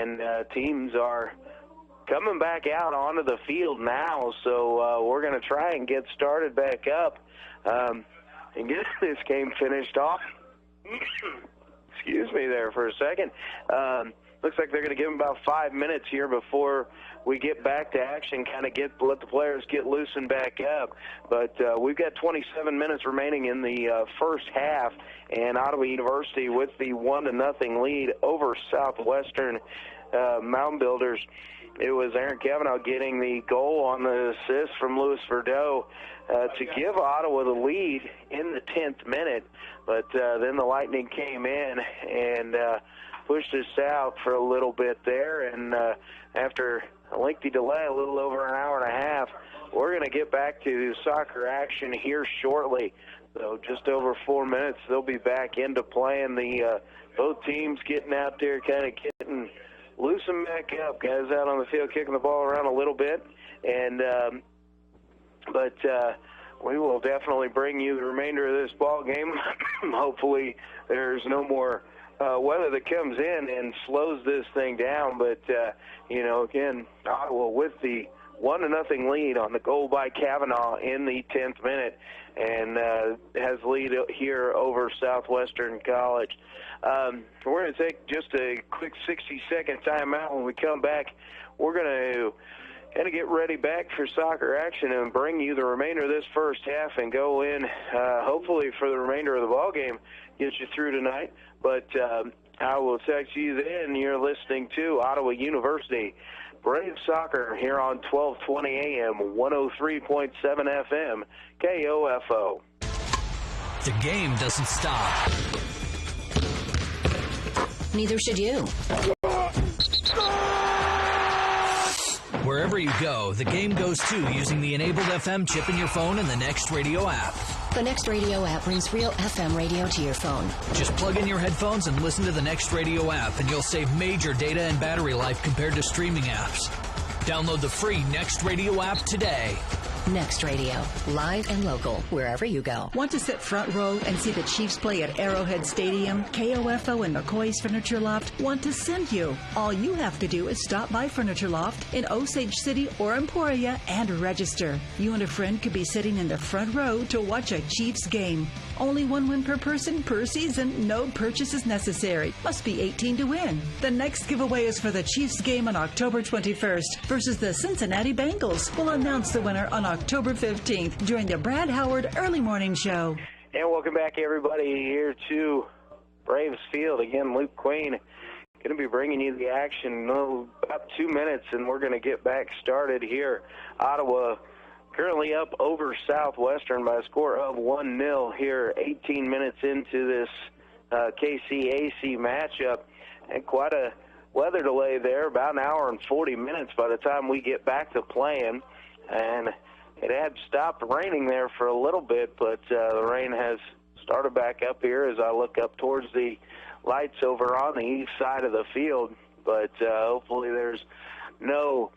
and teams are coming back out onto the field now, so we're going to try and get started back up and get this game finished off. Excuse me there for a second. Looks like they're going to give them about 5 minutes here before we get back to action, kind of let the players get loosened back up. But we've got 27 minutes remaining in the first half, and Ottawa University with the 1-0 lead over Southwestern Mound Builders. It was Aaron Cavanaugh getting the goal on the assist from Louis Verdot to give Ottawa the lead in the 10th minute. But then the Lightning came in and pushed us out for a little bit there. And after a lengthy delay, a little over an hour and a half, we're going to get back to soccer action here shortly. So just over 4 minutes, they'll be back into playing. Both teams getting out there, kind of getting loosen back up, guys out on the field kicking the ball around a little bit, and but we will definitely bring you the remainder of this ball game. Hopefully there's no more weather that comes in and slows this thing down, but again, Ottawa with the 1-0 lead on the goal by Cavanaugh in the 10th minute, and has lead here over Southwestern College. We're going to take just a quick 60-second timeout. When we come back, we're going to kind of get ready back for soccer action and bring you the remainder of this first half and go in, hopefully for the remainder of the ball game, get you through tonight. But I will text you then. You're listening to Ottawa University Brave Soccer here on 1220 AM, 103.7 FM, KOFO. The game doesn't stop. Neither should you. Wherever you go, the game goes too, using the enabled FM chip in your phone and the Next Radio app. The Next Radio app brings real FM radio to your phone. Just plug in your headphones and listen to the Next Radio app, and you'll save major data and battery life compared to streaming apps. Download the free Next Radio app today. Next Radio, live and local, wherever you go. Want to sit front row and see the Chiefs play at Arrowhead Stadium? KOFO and McCoy's Furniture Loft want to send you. All you have to do is stop by Furniture Loft in Osage City or Emporia and register. You and a friend could be sitting in the front row to watch a Chiefs game. Only one win per person per season. No purchases necessary. Must be 18 to win. The next giveaway is for the Chiefs game on October 21st versus the Cincinnati Bengals. We'll announce the winner on October 15th during the Brad Howard Early Morning Show. And welcome back, everybody, here to Braves Field. Again, Luke Queen going to be bringing you the action in about 2 minutes, and we're going to get back started here. Ottawa currently up over Southwestern by a score of 1-0 here, 18 minutes into this KCAC matchup. And quite a weather delay there, about an hour and 40 minutes by the time we get back to playing. And it had stopped raining there for a little bit, but the rain has started back up here as I look up towards the lights over on the east side of the field. But hopefully there's no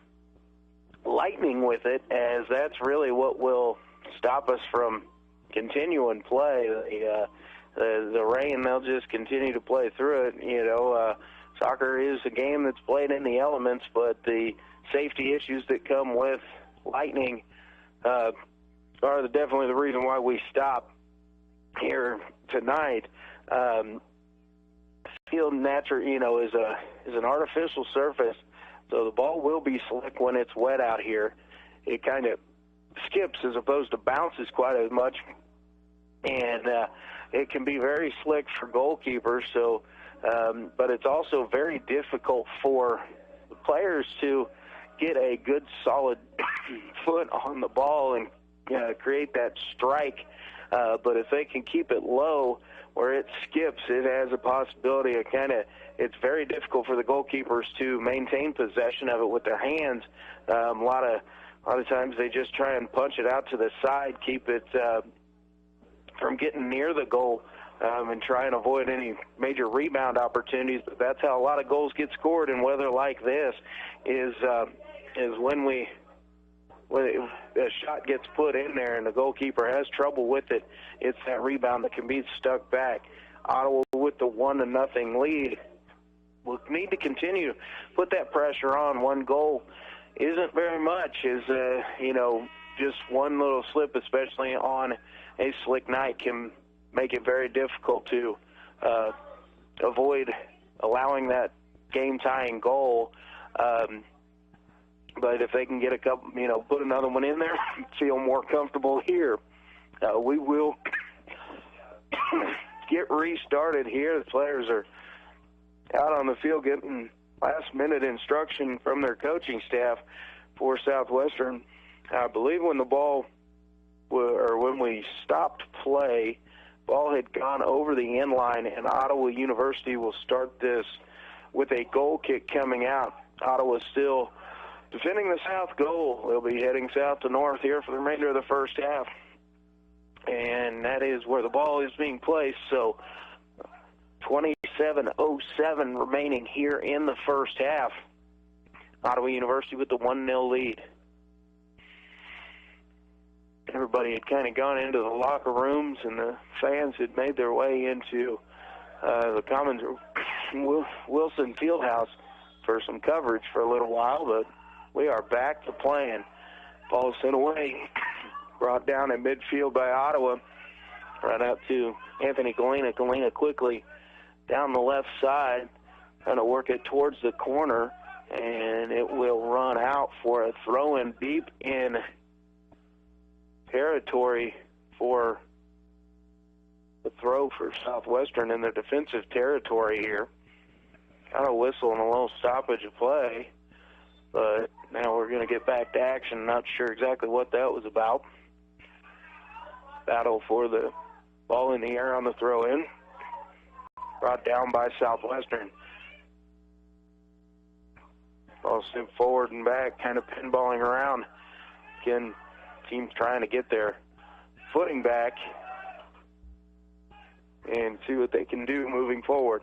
lightning with it, as that's really what will stop us from continuing play. The rain, they'll just continue to play through it. Soccer is a game that's played in the elements, but the safety issues that come with lightning are definitely the reason why we stop here tonight. Field natural, is an artificial surface, so the ball will be slick when it's wet out here. It kind of skips as opposed to bounces quite as much, and it can be very slick for goalkeepers. So, but it's also very difficult for the players to get a good solid foot on the ball and create that strike. But if they can keep it low where it skips, it has a possibility of it's very difficult for the goalkeepers to maintain possession of it with their hands. A lot of times they just try and punch it out to the side, keep it from getting near the goal, and try and avoid any major rebound opportunities. But that's how a lot of goals get scored in weather like this, is when a shot gets put in there and the goalkeeper has trouble with it, it's that rebound that can be stuck back. Ottawa with the 1-0 lead we'll need to continue to put that pressure on. One goal isn't very much, just one little slip, especially on a slick night, can make it very difficult to avoid allowing that game-tying goal. But if they can get a couple, put another one in there, feel more comfortable here. We will get restarted here. The players are out on the field getting last-minute instruction from their coaching staff for Southwestern. I believe when we stopped play, ball had gone over the end line, and Ottawa University will start this with a goal kick coming out. Ottawa still defending the south goal. They'll be heading south to north here for the remainder of the first half. And that is where the ball is being placed. So 27:07 remaining here in the first half. Ottawa University with the 1-0 lead. Everybody had kind of gone into the locker rooms, and the fans had made their way into the Commons Wilson Fieldhouse for some coverage for a little while, but we are back to playing. Ball sent away, brought down in midfield by Ottawa, right out to Anthony Galena. Galena quickly down the left side, trying to work it towards the corner, and it will run out for a throw-in deep in territory for the throw for Southwestern in their defensive territory here. Kind of whistle and a little stoppage of play, but now we're going to get back to action. Not sure exactly what that was about. Battle for the ball in the air on the throw-in. Brought down by Southwestern. Ball sent forward and back, kind of pinballing around. Again, team's trying to get their footing back and see what they can do moving forward.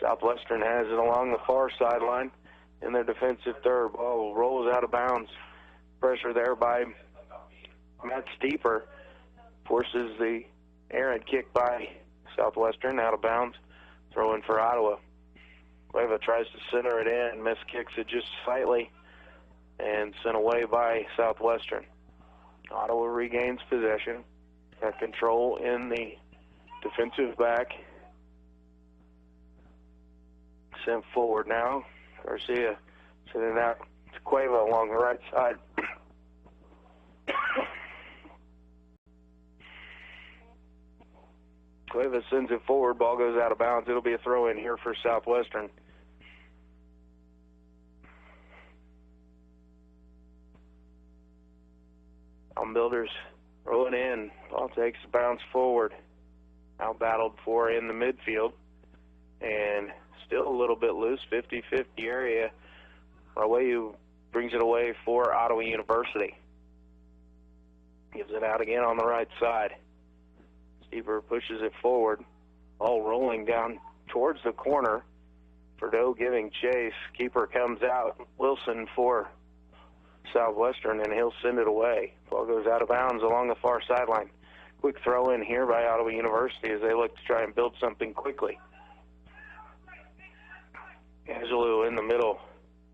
Southwestern has it along the far sideline in their defensive third. Ball rolls out of bounds. Pressure there by Matt Steeper forces the errant kick by Southwestern out of bounds. Throw in for Ottawa. Cueva tries to center it in, miskicks it just slightly, and sent away by Southwestern. Ottawa regains possession. Got control in the defensive back. Sent forward now. Garcia sending out to Cueva along the right side. Cueva sends it forward. Ball goes out of bounds. It'll be a throw-in here for Southwestern. Builders rolling in. Ball takes a bounce forward. Out battled for in the midfield. And still a little bit loose, 50-50 area. Rawayu brings it away for Ottawa University. Gives it out again on the right side. Steeper pushes it forward. All rolling down towards the corner. Verdot giving chase. Keeper comes out. Wilson for Southwestern, and he'll send it away. Ball goes out of bounds along the far sideline. Quick throw in here by Ottawa University as they look to try and build something quickly. Angelou in the middle.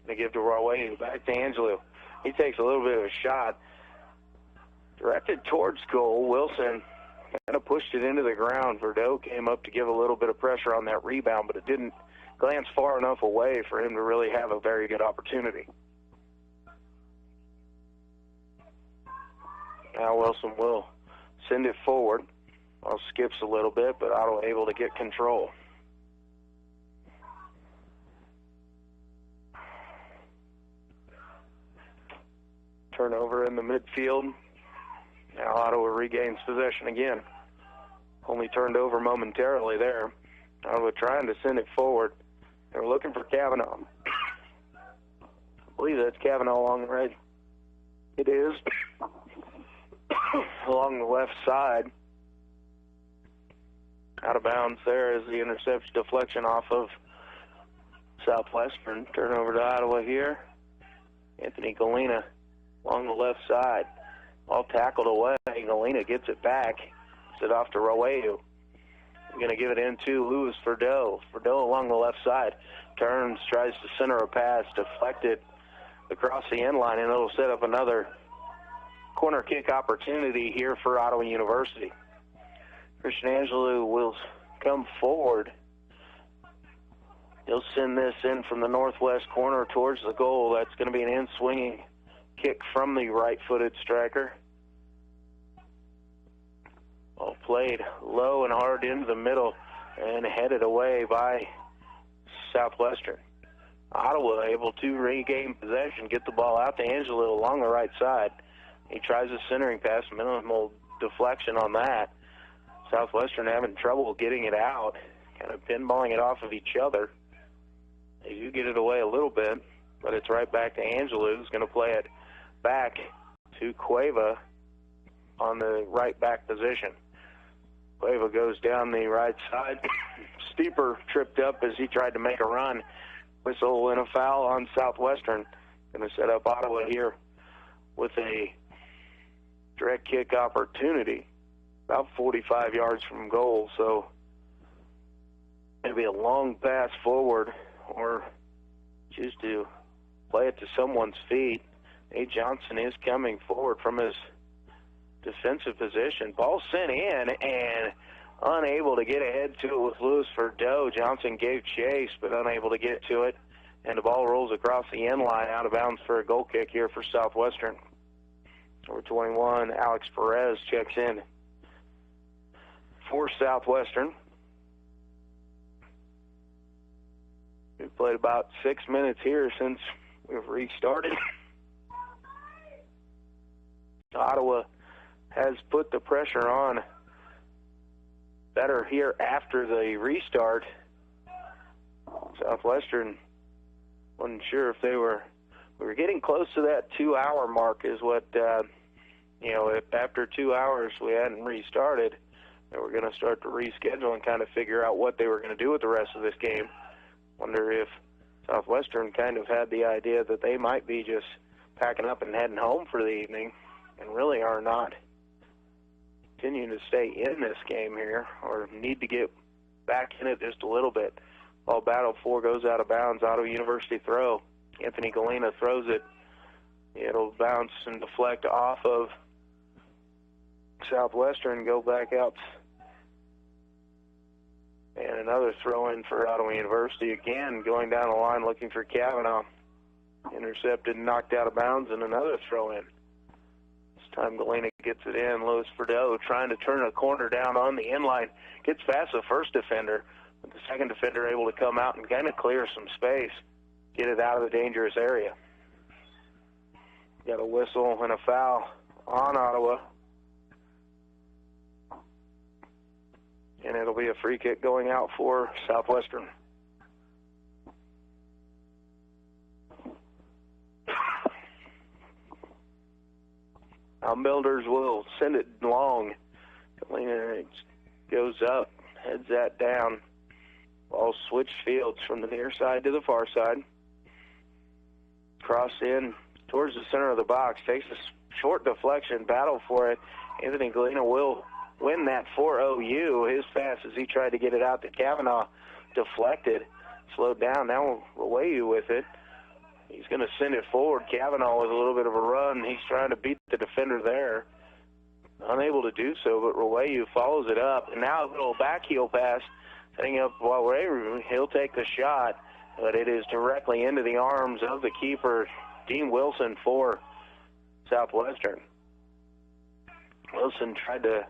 They give to Rawayu. Back to Angelou. He takes a little bit of a shot. Directed towards goal. Wilson kind of pushed it into the ground. Verdot came up to give a little bit of pressure on that rebound, but it didn't glance far enough away for him to really have a very good opportunity. Now Wilson will send it forward. Ball skips a little bit, but Ottawa able to get control. Turnover in the midfield. Now Ottawa regains possession again. Only turned over momentarily there. Ottawa trying to send it forward. They're looking for Kavanaugh. I believe that's Kavanaugh along the right. It is. Along the left side. Out of bounds there is the interception deflection off of Southwestern. Turnover to Ottawa here. Anthony Galena along the left side. All tackled away. Galena gets it back. Sends it off to Rawayu. going to give it into Lewis Verdot. Verdot along the left side. Turns, tries to center a pass, deflected across the end line, and it'll set up another corner kick opportunity here for Ottawa University. Christian Angelou will come forward. He'll send this in from the northwest corner towards the goal. That's going to be an in-swinging kick from the right-footed striker. Ball played low and hard into the middle and headed away by Southwestern. Ottawa able to regain possession, get the ball out to Angelou along the right side. He tries a centering pass, minimal deflection on that. Southwestern having trouble getting it out, kind of pinballing it off of each other. They do get it away a little bit, but it's right back to Angelou, who's going to play it back to Cueva on the right back position. Cueva goes down the right side. Steeper tripped up as he tried to make a run. Whistle and a foul on Southwestern. Going to set up Ottawa here with a direct kick opportunity about 45 yards from goal. So maybe a long pass forward or choose to play it to someone's feet. A. Johnson is coming forward from his defensive position. Ball sent in and unable to get ahead to it with Lewis Verdot. Johnson gave chase but unable to get to it. And the ball rolls across the end line out of bounds for a goal kick here for Southwestern. Number 21, Alex Perez checks in for Southwestern. We've played about 6 minutes here since we've restarted. Ottawa has put the pressure on better here after the restart. Southwestern wasn't sure if we were getting close to that 2-hour mark is what, if after 2 hours we hadn't restarted, they were going to start to reschedule and kind of figure out what they were going to do with the rest of this game. Wonder if Southwestern kind of had the idea that they might be just packing up and heading home for the evening and really are not continuing to stay in this game here or need to get back in it just a little bit. Ball battled for, goes out of bounds. Ottawa University throw. Anthony Galena throws it. It'll bounce and deflect off of Southwestern, go back out. And another throw in for Ottawa University. Again, going down the line looking for Kavanaugh. Intercepted and knocked out of bounds, and another throw in. This time Galena gets it in. Lewis Verdot trying to turn a corner down on the inline. Gets past the first defender. But the second defender able to come out and kind of clear some space. Get it out of the dangerous area. Got a whistle and a foul on Ottawa. And it'll be a free kick going out for Southwestern. Builders will send it long. Galena goes up, heads that down. Ball switch fields from the near side to the far side. Cross in towards the center of the box. Takes a short deflection, battle for it. Anthony Galena will win that for OU. His pass as he tried to get it out to Kavanaugh, deflected, slowed down. Now Rowayu with it. He's going to send it forward. Kavanaugh with a little bit of a run. He's trying to beat the defender there. Unable to do so, but Rowayu follows it up. And now a little back heel pass. Setting up Rowayu. He'll take the shot, but it is directly into the arms of the keeper, Dean Wilson, for Southwestern. Wilson tried to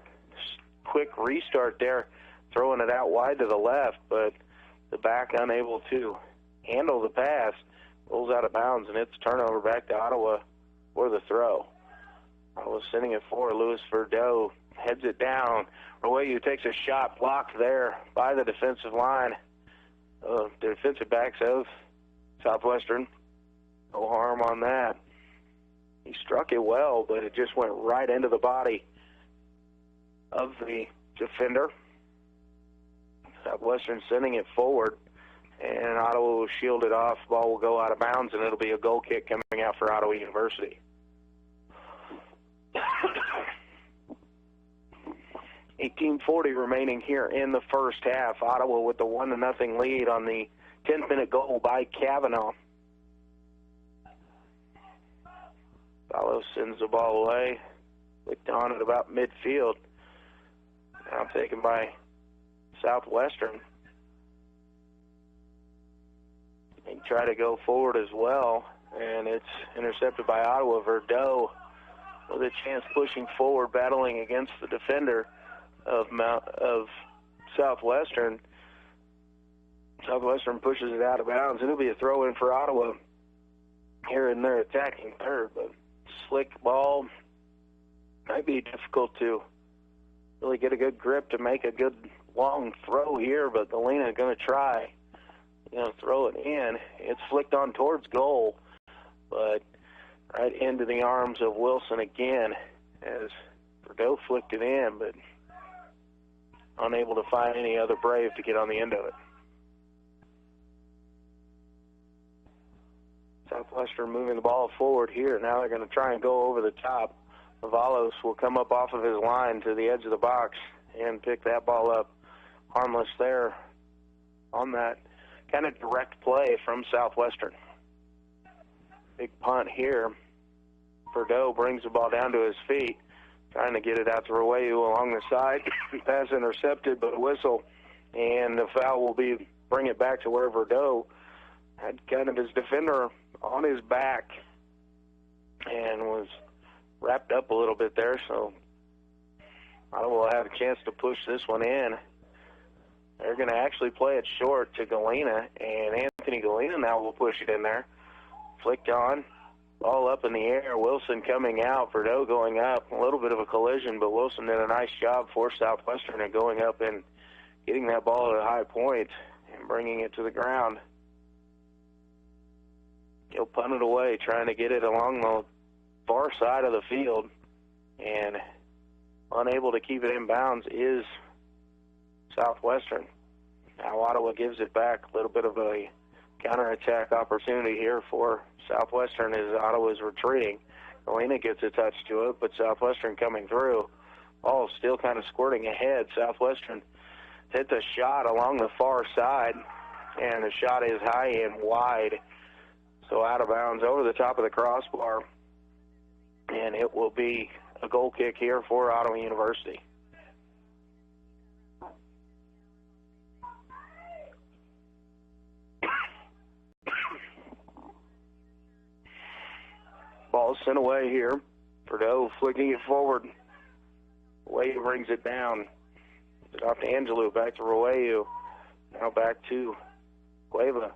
quick restart there, throwing it out wide to the left, but the back unable to handle the pass. Rolls out of bounds, and it's turnover back to Ottawa for the throw. Ottawa sending it for Lewis Verdot. Heads it down. Rowayu takes a shot blocked there by the defensive line. The defensive backs of Southwestern. No harm on that. He struck it well, but it just went right into the body of the defender. Southwestern sending it forward, and Ottawa will shield it off. Ball will go out of bounds, and it'll be a goal kick coming out for Ottawa University. 18:40 remaining here in the first half. Ottawa with the 1-0 lead on the 10th-minute goal by Kavanaugh. Fallow sends the ball away. Flicked on at about midfield. Now taken by Southwestern. They try to go forward as well, and it's intercepted by Ottawa. Verdeaux with a chance pushing forward, battling against the defender of Southwestern. Southwestern pushes it out of bounds, and it'll be a throw-in for Ottawa here in their attacking third. But slick ball, might be difficult to really get a good grip to make a good long throw here, but Galena is going to try, throw it in. It's flicked on towards goal, but right into the arms of Wilson again as Verdeaux flicked it in, but unable to find any other Brave to get on the end of it. Southwestern moving the ball forward here. Now they're going to try and go over the top. Avalos will come up off of his line to the edge of the box and pick that ball up. Harmless there on that kind of direct play from Southwestern. Big punt here. Verdeaux brings the ball down to his feet, trying to get it out to Roweyu along the side. Pass intercepted, but a whistle, and the foul will bring it back to where Verdeaux had kind of his defender on his back and was wrapped up a little bit there, so Ottawa will have a chance to push this one in. They're going to actually play it short to Galena, and Anthony Galena now will push it in there. Flicked on, ball up in the air. Wilson coming out, Verdeaux going up. A little bit of a collision, but Wilson did a nice job for Southwestern in going up and getting that ball at a high point and bringing it to the ground. He'll punt it away, trying to get it along the far side of the field, and unable to keep it in bounds is Southwestern. Now Ottawa gives it back. A little bit of a counterattack opportunity here for Southwestern as Ottawa's retreating. Galena gets a touch to it, but Southwestern coming through. Ball still kind of squirting ahead. Southwestern hit the shot along the far side, and the shot is high and wide. So out of bounds over the top of the crossbar, and it will be a goal kick here for Ottawa University. Ball sent away here. Verdeaux flicking it forward. Roweyu brings it down. It's off to Angelou, back to Roweyu. Now back to Cueva.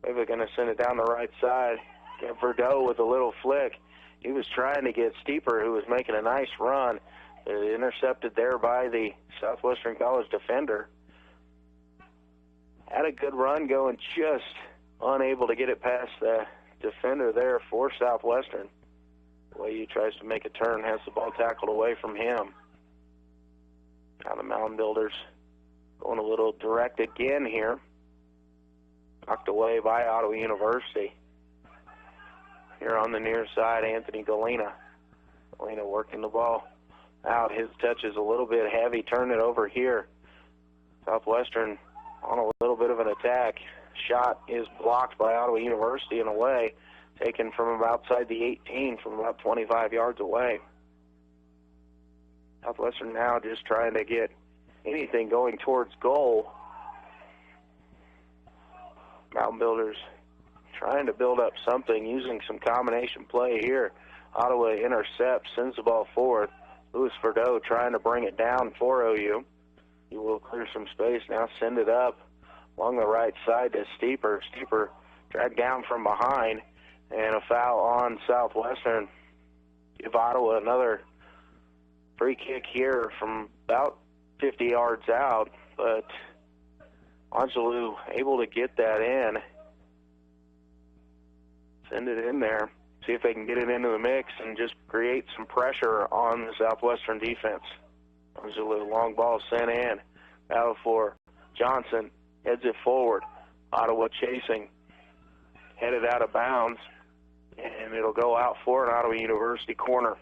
Cueva going to send it down the right side. Get Verdeaux with a little flick. He was trying to get Steeper, who was making a nice run. Intercepted there by the Southwestern College defender. Had a good run going, just unable to get it past the defender there for Southwestern. Roweyu tries to make a turn, has the ball tackled away from him. Now the Mound Builders going a little direct again here. Knocked away by Ottawa University. Here on the near side, Anthony Galena. Galena working the ball out. His touch is a little bit heavy. Turn it over here. Southwestern on a little bit of an attack. Shot is blocked by Ottawa University and away. Taken from outside the 18, from about 25 yards away. Southwestern now just trying to get anything going towards goal. Mountain Builders trying to build up something, using some combination play here. Ottawa intercepts, sends the ball forward. Louis Verdeaux trying to bring it down for OU. He will clear some space now, send it up along the right side to Steeper. Steeper dragged down from behind, and a foul on Southwestern. Give Ottawa another free kick here from about 50 yards out, but Angelou able to get that in. Send it in there. See if they can get it into the mix and just create some pressure on the Southwestern defense. Angelou, long ball sent in. Battle for Johnson. Heads it forward. Ottawa chasing. Headed out of bounds. And it'll go out for an Ottawa University corner.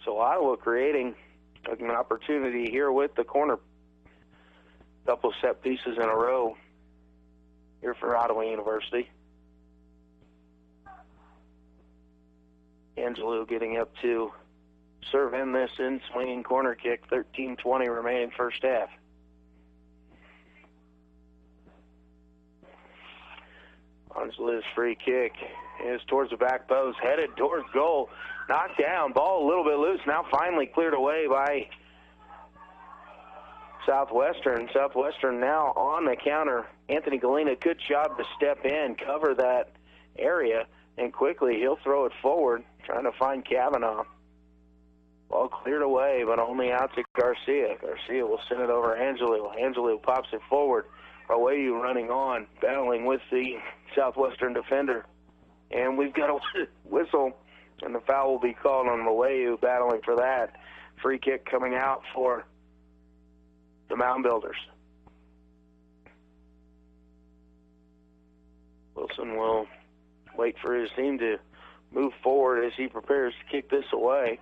So Ottawa creating Took an opportunity here with the corner. Couple set pieces in a row here for Ottawa University. Angelo getting up to serve in this in-swinging corner kick. 13:20 remaining first half. Angelo's free kick is towards the back post, headed towards goal. Knocked down, ball a little bit loose. Now finally cleared away by Southwestern. Southwestern now on the counter. Anthony Galena, good job to step in, cover that area, and quickly he'll throw it forward, trying to find Kavanaugh. Ball cleared away, but only out to Garcia. Garcia will send it over Angelo. Angelo pops it forward. Arwayu running on, battling with the Southwestern defender. And we've got a whistle, and the foul will be called on Malayu, battling for that. Free kick coming out for the Mound Builders. Wilson will wait for his team to move forward as he prepares to kick this away.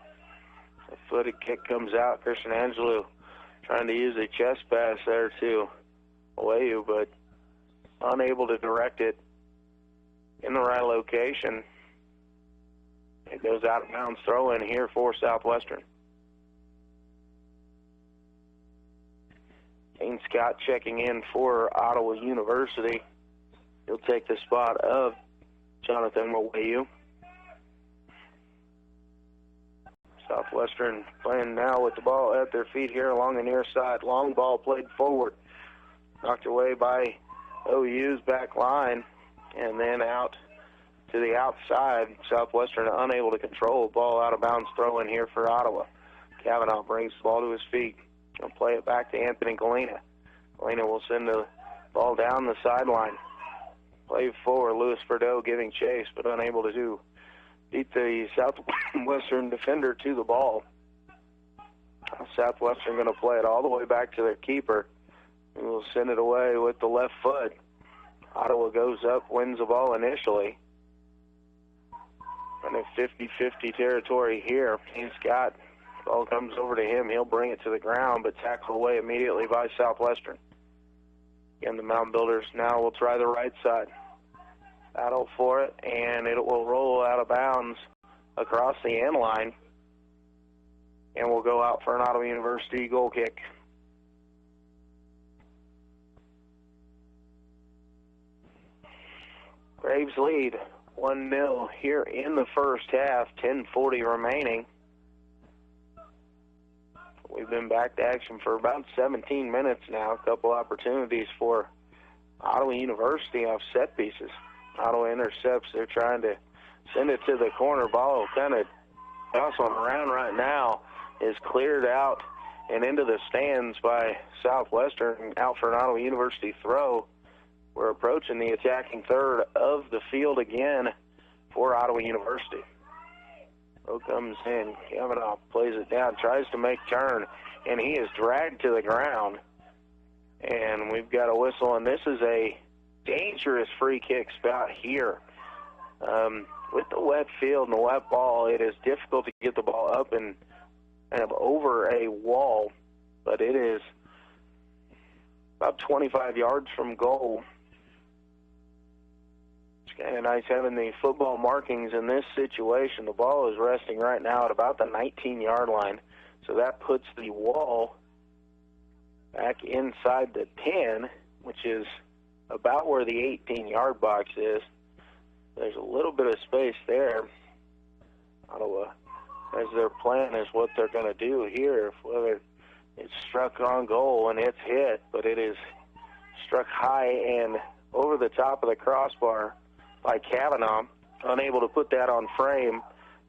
A footed kick comes out. Christian Angelo trying to use a chest pass there to Malayu, but unable to direct it in the right location. It goes out of bounds. Throw in here for Southwestern. Kane Scott checking in for Ottawa University. He'll take the spot of Jonathan Malayu. Southwestern playing now with the ball at their feet here along the near side. Long ball played forward. Knocked away by OU's back line, and then out to the outside. Southwestern unable to control. Ball out of bounds, throw in here for Ottawa. Kavanaugh brings the ball to his feet and play it back to Anthony Galena. Galena will send the ball down the sideline. Play forward, Louis Bordeaux giving chase, but unable to beat the Southwestern defender to the ball. Southwestern going to play it all the way back to their keeper, who will send it away with the left foot. Ottawa goes up, wins the ball initially. And in 50-50 territory here. Kane Scott, ball comes over to him. He'll bring it to the ground, but tackled away immediately by Southwestern. Again, the Mound Builders now will try the right side. Battle for it, and it will roll out of bounds across the end line. And will go out for an Ottawa University goal kick. Braves lead 1-0 here in the first half, 10:40 remaining. We've been back to action for about 17 minutes now. A couple opportunities for Ottawa University off set pieces. Ottawa intercepts. They're trying to send it to the corner. Ball kind of bouncing around right now. Is cleared out and into the stands by Southwestern, out for an Ottawa University throw. We're approaching the attacking third of the field again for Ottawa University. Throw comes in. Kavanaugh plays it down, tries to make turn, and he is dragged to the ground. And we've got a whistle, and this is a dangerous free kick spot here. With the wet field and the wet ball, it is difficult to get the ball up and kind of over a wall, but it is about 25 yards from goal. It's kind of nice having the football markings in this situation. The ball is resting right now at about the 19-yard line, so that puts the wall back inside the 10, which is about where the 18-yard box is. There's a little bit of space there. Ottawa, as their plan is what they're going to do here, whether it's struck on goal and it's hit, but it is struck high and over the top of the crossbar by Kavanaugh, unable to put that on frame,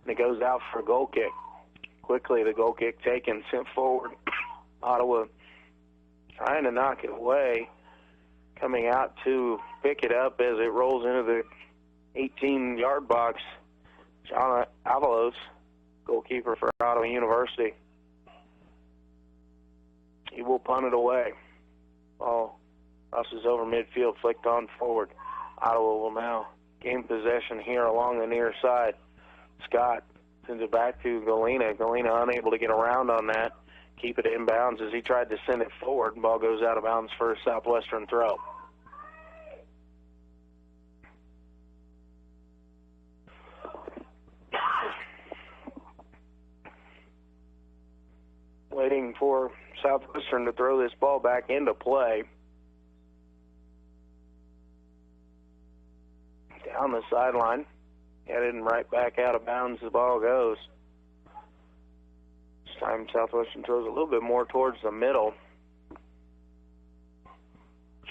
and it goes out for a goal kick. Quickly, the goal kick taken, sent forward. Ottawa trying to knock it away, coming out to pick it up as it rolls into the 18-yard box. John Avalos, goalkeeper for Ottawa University. He will punt it away. Ball crosses over midfield, flicked on forward. Ottawa will now gain possession here along the near side. Scott sends it back to Galena. Galena unable to get around on that. keep it inbounds as he tried to send it forward. Ball goes out of bounds for a Southwestern throw. Waiting for Southwestern to throw this ball back into play. Down the sideline, headed and right back out of bounds the ball goes. This time Southwestern throws a little bit more towards the middle.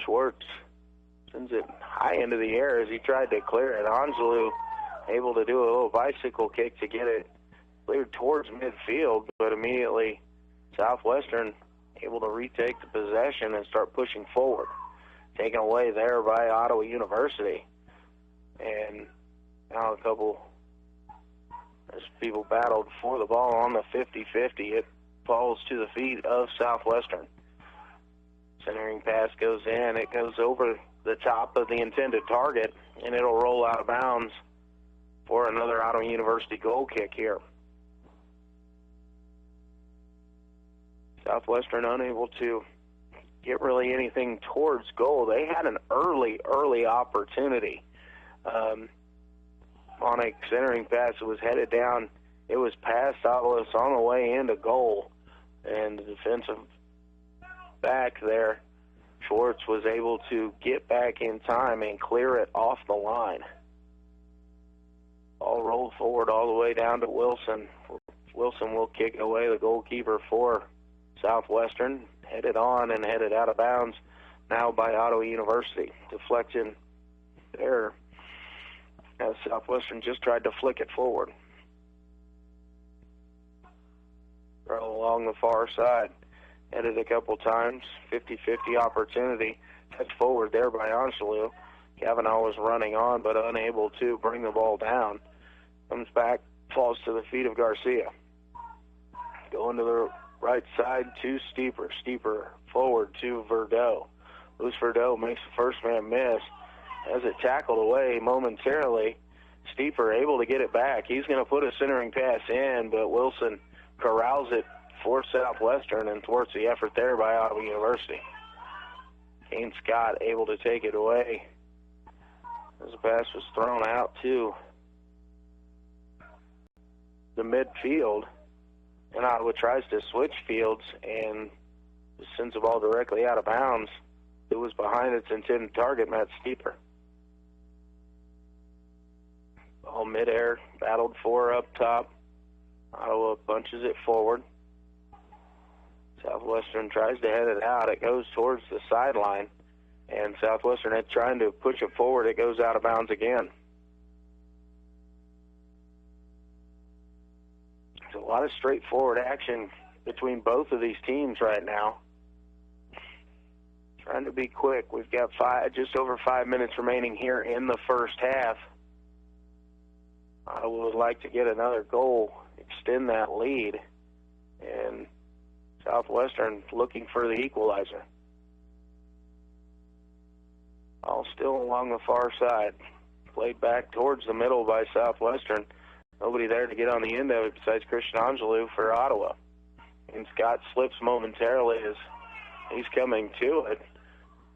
Schwartz sends it high into the air as he tried to clear it. Angelou able to do a little bicycle kick to get it cleared towards midfield, but immediately Southwestern able to retake the possession and start pushing forward. Taken away there by Ottawa University. And now a couple, as people battled for the ball on the 50-50, it falls to the feet of Southwestern. Centering pass goes in. It goes over the top of the intended target, and it'll roll out of bounds for another Ottawa University goal kick here. Southwestern unable to get really anything towards goal. They had an early opportunity. On a centering pass, it was headed down. It was past Avalos on the way into goal, and the defensive back there, Schwartz, was able to get back in time and clear it off the line. Ball rolled forward all the way down to Wilson. Wilson will kick away, the goalkeeper for Southwestern, headed on and headed out of bounds now by Ottawa University. Deflection there as Southwestern just tried to flick it forward. Throw along the far side. Headed a couple times. 50-50 opportunity. Touched forward there by Angelou. Kavanaugh was running on but unable to bring the ball down. Comes back, falls to the feet of Garcia. Going to the right side to Steeper. Steeper forward to Verdeaux. Luis Verdeaux makes the first man miss. Has it tackled away momentarily. Steeper able to get it back. He's going to put a centering pass in, but Wilson corrals it for Southwestern and thwarts the effort there by Ottawa University. Kane Scott able to take it away as the pass was thrown out to the midfield. And Ottawa tries to switch fields and sends the ball directly out of bounds. It was behind its intended target, Matt Steeper. Ball midair, battled for up top. Ottawa punches it forward. Southwestern tries to head it out. It goes towards the sideline. And Southwestern is trying to push it forward. It goes out of bounds again. There's a lot of straightforward action between both of these teams right now. Trying to be quick. We've got just over 5 minutes remaining here in the first half. I would like to get another goal, extend that lead, and Southwestern looking for the equalizer. All still along the far side. Played back towards the middle by Southwestern. Nobody there to get on the end of it besides Christian Angelou for Ottawa. And Scott slips momentarily as he's coming to it.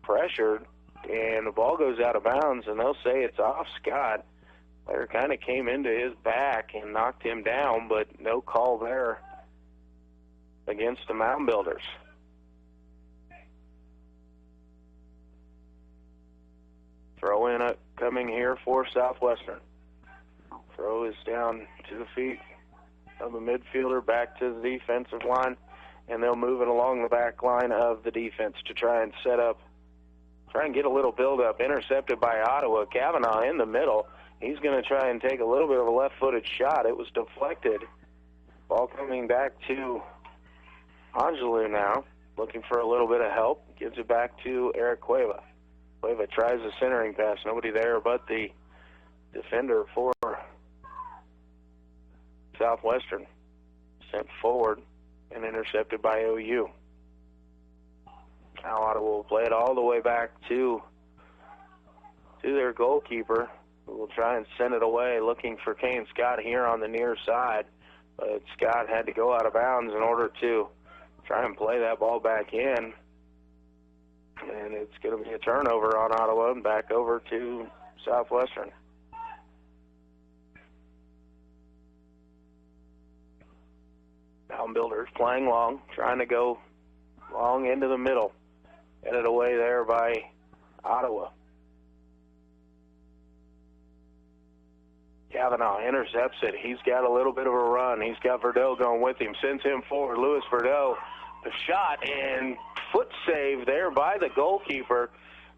Pressured, and the ball goes out of bounds, and they'll say it's off Scott. Player kind of came into his back and knocked him down, but no call there against the Mound Builders. Throw in coming here for Southwestern. Throw is down to the feet of the midfielder, back to the defensive line, and they'll move it along the back line of the defense to try and set up, try and get a little build-up. Intercepted by Ottawa. Kavanaugh in the middle. He's going to try and take a little bit of a left-footed shot. It was deflected. Ball coming back to Angelou now, looking for a little bit of help. Gives it back to Eric Cueva. Cueva tries a centering pass. Nobody there but the defender for Southwestern. Sent forward and intercepted by OU. Now Ottawa will play it all the way back to their goalkeeper, who will try and send it away, looking for Kane Scott here on the near side. But Scott had to go out of bounds in order to try and play that ball back in. And it's going to be a turnover on Ottawa and back over to Southwestern. Mound Builders playing long, trying to go long into the middle. Headed away there by Ottawa. Kavanaugh intercepts it. He's got a little bit of a run. He's got Verdot going with him. Sends him forward. Louis Verdot, the shot, and foot save there by the goalkeeper.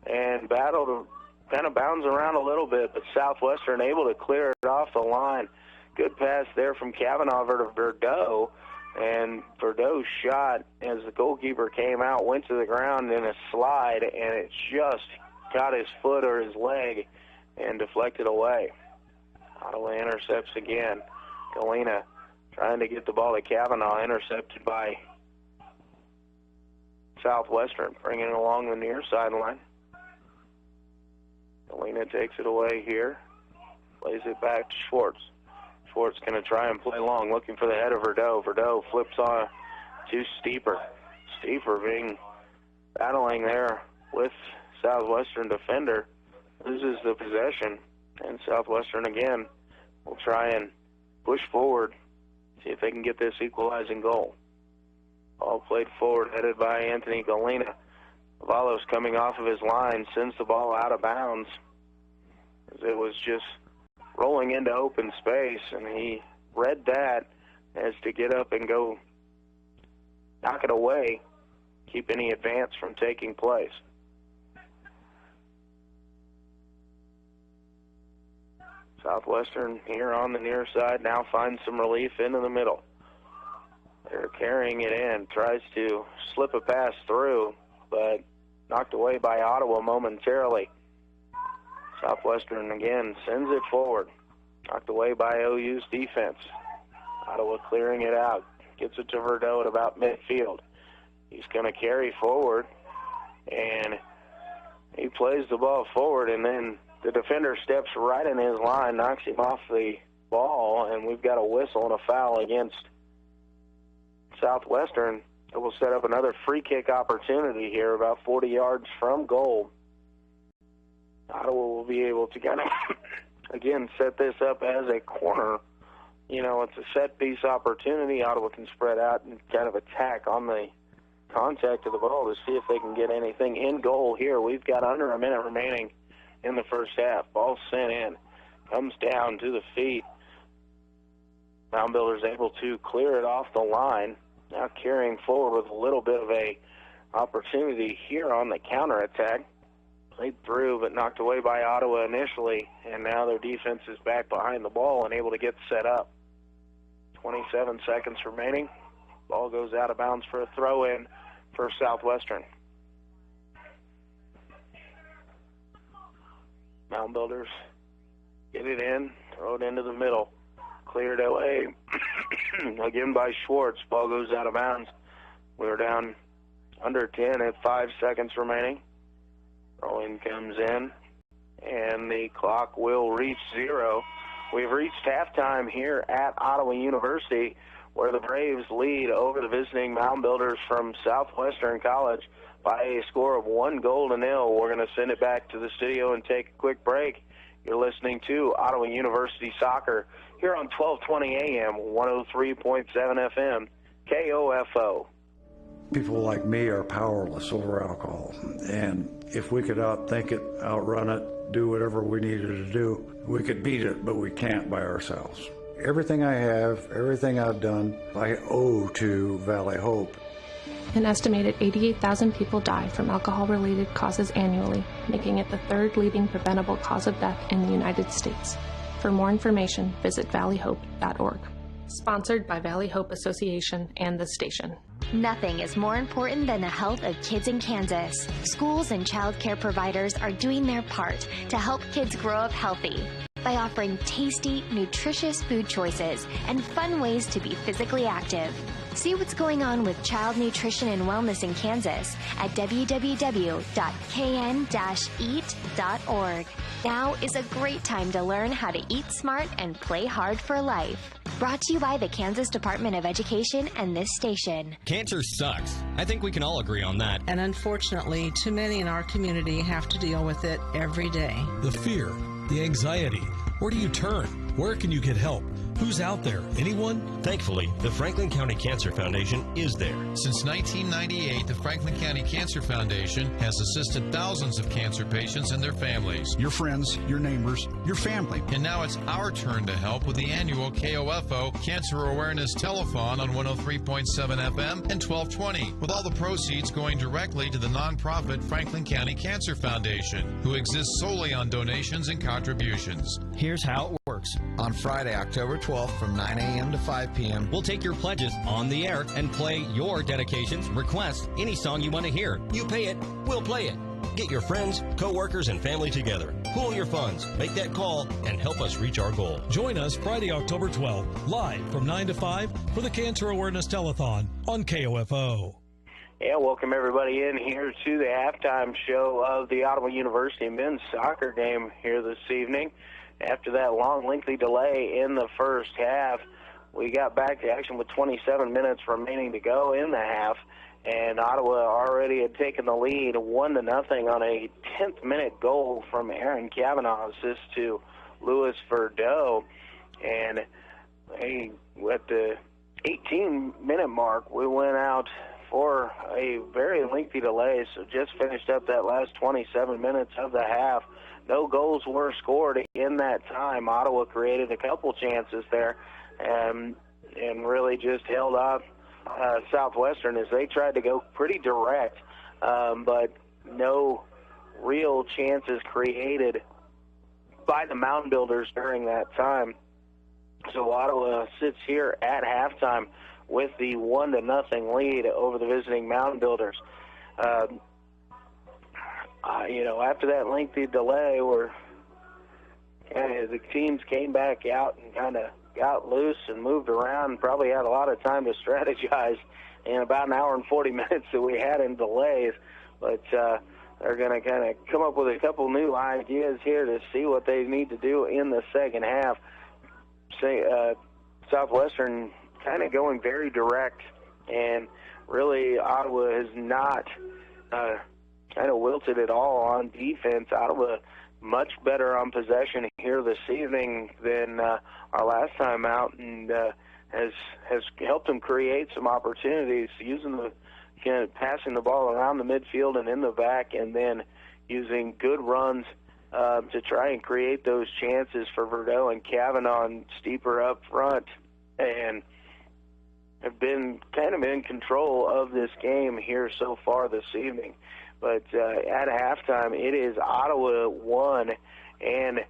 And battle to kind of bounce around a little bit, but Southwestern able to clear it off the line. Good pass there from Kavanaugh to Verdot. And Verdot's shot, as the goalkeeper came out, went to the ground in a slide, and it just got his foot or his leg and deflected away. Ottawa intercepts again. Galena trying to get the ball to Kavanaugh, intercepted by Southwestern, bringing it along the near sideline. Galena takes it away here, plays it back to Schwartz. Schwartz going to try and play long, looking for the head of Verdot. Verdot flips on to Steeper. Steeper battling there with Southwestern defender, loses the possession, and Southwestern again will try and push forward, see if they can get this equalizing goal. Ball played forward, headed by Anthony Galena. Avalos coming off of his line, sends the ball out of bounds, as it was just rolling into open space, and he read that as to get up and go knock it away, keep any advance from taking place. Southwestern here on the near side now finds some relief into the middle. They're carrying it in, tries to slip a pass through, but knocked away by Ottawa momentarily. Southwestern again sends it forward, knocked away by OU's defense. Ottawa clearing it out, gets it to Verdot at about midfield. He's going to carry forward, and he plays the ball forward, and then the defender steps right in his line, knocks him off the ball, and we've got a whistle and a foul against Southwestern. It will set up another free kick opportunity here about 40 yards from goal. Ottawa will be able to kind of, again, set this up as a corner. You know, it's a set-piece opportunity. Ottawa can spread out and kind of attack on the contact of the ball to see if they can get anything in goal here. We've got under a minute remaining in the first half. Ball sent in, comes down to the feet. Mound Builders able to clear it off the line. Now carrying forward with a little bit of a opportunity here on the counterattack. Played through, but knocked away by Ottawa initially, and now their defense is back behind the ball and able to get set up. 27 seconds remaining. Ball goes out of bounds for a throw-in for Southwestern. Mound Builders get it in, throw it into the middle. Cleared away again by Schwartz. Ball goes out of bounds. We're down under 10 at 5 seconds remaining. Throw-in comes in, and the clock will reach 0. We've reached halftime here at Ottawa University, where the Braves lead over the visiting Mound Builders from Southwestern College by a score of 1-0. We're going to send it back to the studio and take a quick break. You're listening to Ottawa University Soccer here on 1220 AM, 103.7 FM, KOFO. People like me are powerless over alcohol, and if we could outthink it, outrun it, do whatever we needed to do, we could beat it, but we can't by ourselves. Everything I have, everything I've done, I owe to Valley Hope. An estimated 88,000 people die from alcohol-related causes annually, making it the third leading preventable cause of death in the United States. For more information, visit valleyhope.org. Sponsored by Valley Hope Association and the station. Nothing is more important than the health of kids in Kansas. Schools and child care providers are doing their part to help kids grow up healthy by offering tasty, nutritious food choices and fun ways to be physically active. See what's going on with child nutrition and wellness in Kansas at www.kn-eat.org. Now is a great time to learn how to eat smart and play hard for life. Brought to you by the Kansas Department of Education and this station. Cancer sucks. I think we can all agree on that. And unfortunately, too many in our community have to deal with it every day. The fear, the anxiety. Where do you turn? Where can you get help? Who's out there? Anyone? Thankfully, the Franklin County Cancer Foundation is there. Since 1998, the Franklin County Cancer Foundation has assisted thousands of cancer patients and their families. Your friends, your neighbors, your family. And now it's our turn to help with the annual KOFO Cancer Awareness Telethon on 103.7 FM and 1220, with all the proceeds going directly to the nonprofit Franklin County Cancer Foundation, who exists solely on donations and contributions. Here's how it works. On Friday, October 12th from 9 a.m. to 5 p.m. We'll take your pledges on the air and play your dedications, requests, any song you want to hear. You pay it, we'll play it. Get your friends, co-workers, and family together. Pool your funds, make that call, and help us reach our goal. Join us Friday, October 12th, live from 9 to 5 for the Cancer Awareness Telethon on KOFO. Yeah, welcome everybody in here to the halftime show of the Ottawa University men's soccer game here this evening. After that long, lengthy delay in the first half, we got back to action with 27 minutes remaining to go in the half, and Ottawa already had taken the lead 1-0 on a 10th-minute goal from Aaron Kavanaugh, assist to Louis Verdeau. And at the 18-minute mark, we went out for a very lengthy delay, so just finished up that last 27 minutes of the half. No goals were scored in that time. Ottawa created a couple chances there and really just held off Southwestern as they tried to go pretty direct, but no real chances created by the Mound Builders during that time. So Ottawa sits here at halftime with the 1-0 lead over the visiting Mound Builders. After that lengthy delay, the teams came back out and kind of got loose and moved around and probably had a lot of time to strategize in about an hour and 40 minutes that we had in delays. But they're going to kind of come up with a couple new ideas here to see what they need to do in the second half. Southwestern kind of going very direct, and really Ottawa has not kind of wilted it all on defense. Ottawa much better on possession here this evening than our last time out, and has helped them create some opportunities, passing the ball around the midfield and in the back, and then using good runs to try and create those chances for Verdeau and Kavanaugh and Steeper up front, and have been kind of in control of this game here so far this evening. But at halftime, it is Ottawa 1 and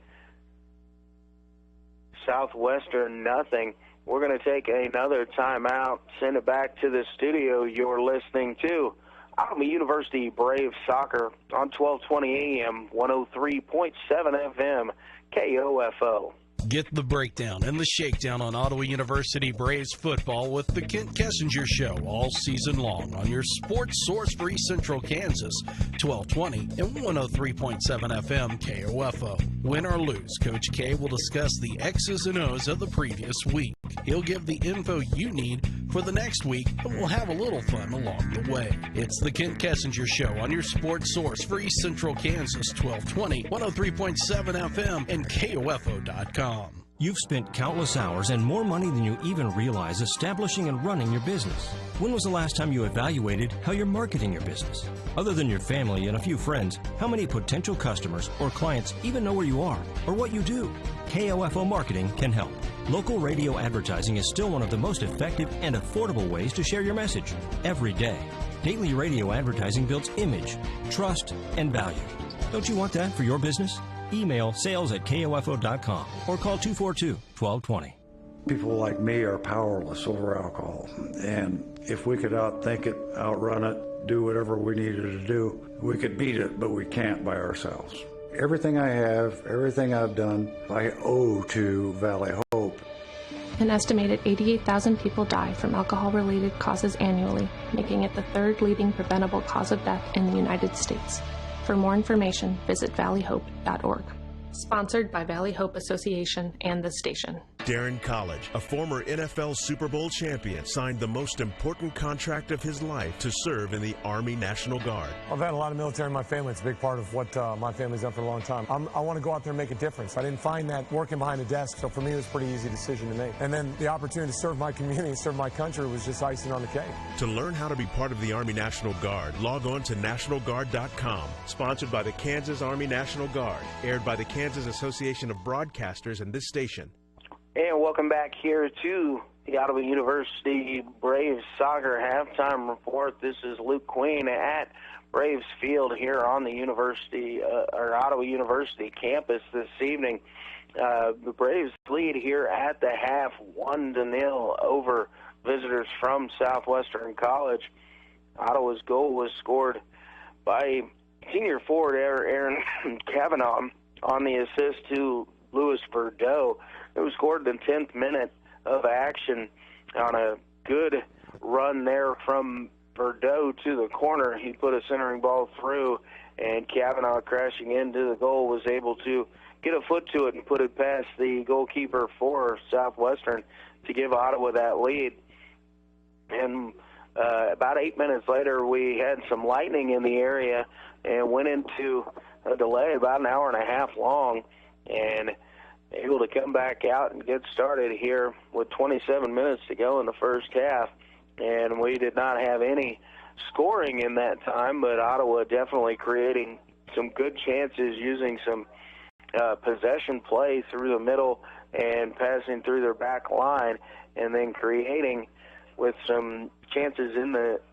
Southwestern nothing. We're going to take another timeout, send it back to the studio. You're listening to Ottawa University Braves Soccer on 1220 AM, 103.7 FM, KOFO. Get the breakdown and the shakedown on Ottawa University Braves football with the Kent Kessinger Show all season long on your sports source for East Central Kansas, 1220 and 103.7 FM KOFO. Win or lose, Coach K will discuss the X's and O's of the previous week. He'll give the info you need for the next week, and we'll have a little fun along the way. It's the Kent Kessinger Show on your sports source for East Central Kansas, 1220, 103.7 FM, and KOFO.com. You've spent countless hours and more money than you even realize establishing and running your business. When was the last time you evaluated how you're marketing your business? Other than your family and a few friends, how many potential customers or clients even know where you are or what you do? KOFO Marketing can help. Local radio advertising is still one of the most effective and affordable ways to share your message every day. Daily radio advertising builds image, trust, and value. Don't you want that for your business? Email sales@kofo.com or call 242-1220. People like me are powerless over alcohol, and if we could outthink it, outrun it, do whatever we needed to do, we could beat it, but we can't by ourselves. Everything I have, everything I've done, I owe to Valley Hope. An estimated 88,000 people die from alcohol-related causes annually, making it the third leading preventable cause of death in the United States. For more information, visit valleyhope.org. Sponsored by Valley Hope Association and the station. Darren College, a former NFL Super Bowl champion, signed the most important contract of his life to serve in the Army National Guard. I've had a lot of military in my family. It's a big part of what my family's done for a long time. I want to go out there and make a difference. I didn't find that working behind a desk, so for me it was a pretty easy decision to make. And then the opportunity to serve my community, serve my country was just icing on the cake. To learn how to be part of the Army National Guard, log on to nationalguard.com. Sponsored by the Kansas Army National Guard. Aired by the Kansas Association of Broadcasters and this station. And welcome back here to the Ottawa University Braves Soccer Halftime Report. This is Luke Queen at Braves Field here on the Ottawa University campus this evening. The Braves lead here at the half 1-0 over visitors from Southwestern College. Ottawa's goal was scored by senior forward Aaron Kavanaugh on the assist to Louis Verdot. It was scored in the 10th minute of action on a good run there from Verdot to the corner. He put a centering ball through, and Kavanaugh, crashing into the goal, was able to get a foot to it and put it past the goalkeeper for Southwestern to give Ottawa that lead. And about 8 minutes later, we had some lightning in the area and went into a delay about an hour and a half long, and able to come back out and get started here with 27 minutes to go in the first half. And we did not have any scoring in that time, but Ottawa definitely creating some good chances using some possession play through the middle and passing through their back line, and then creating with some chances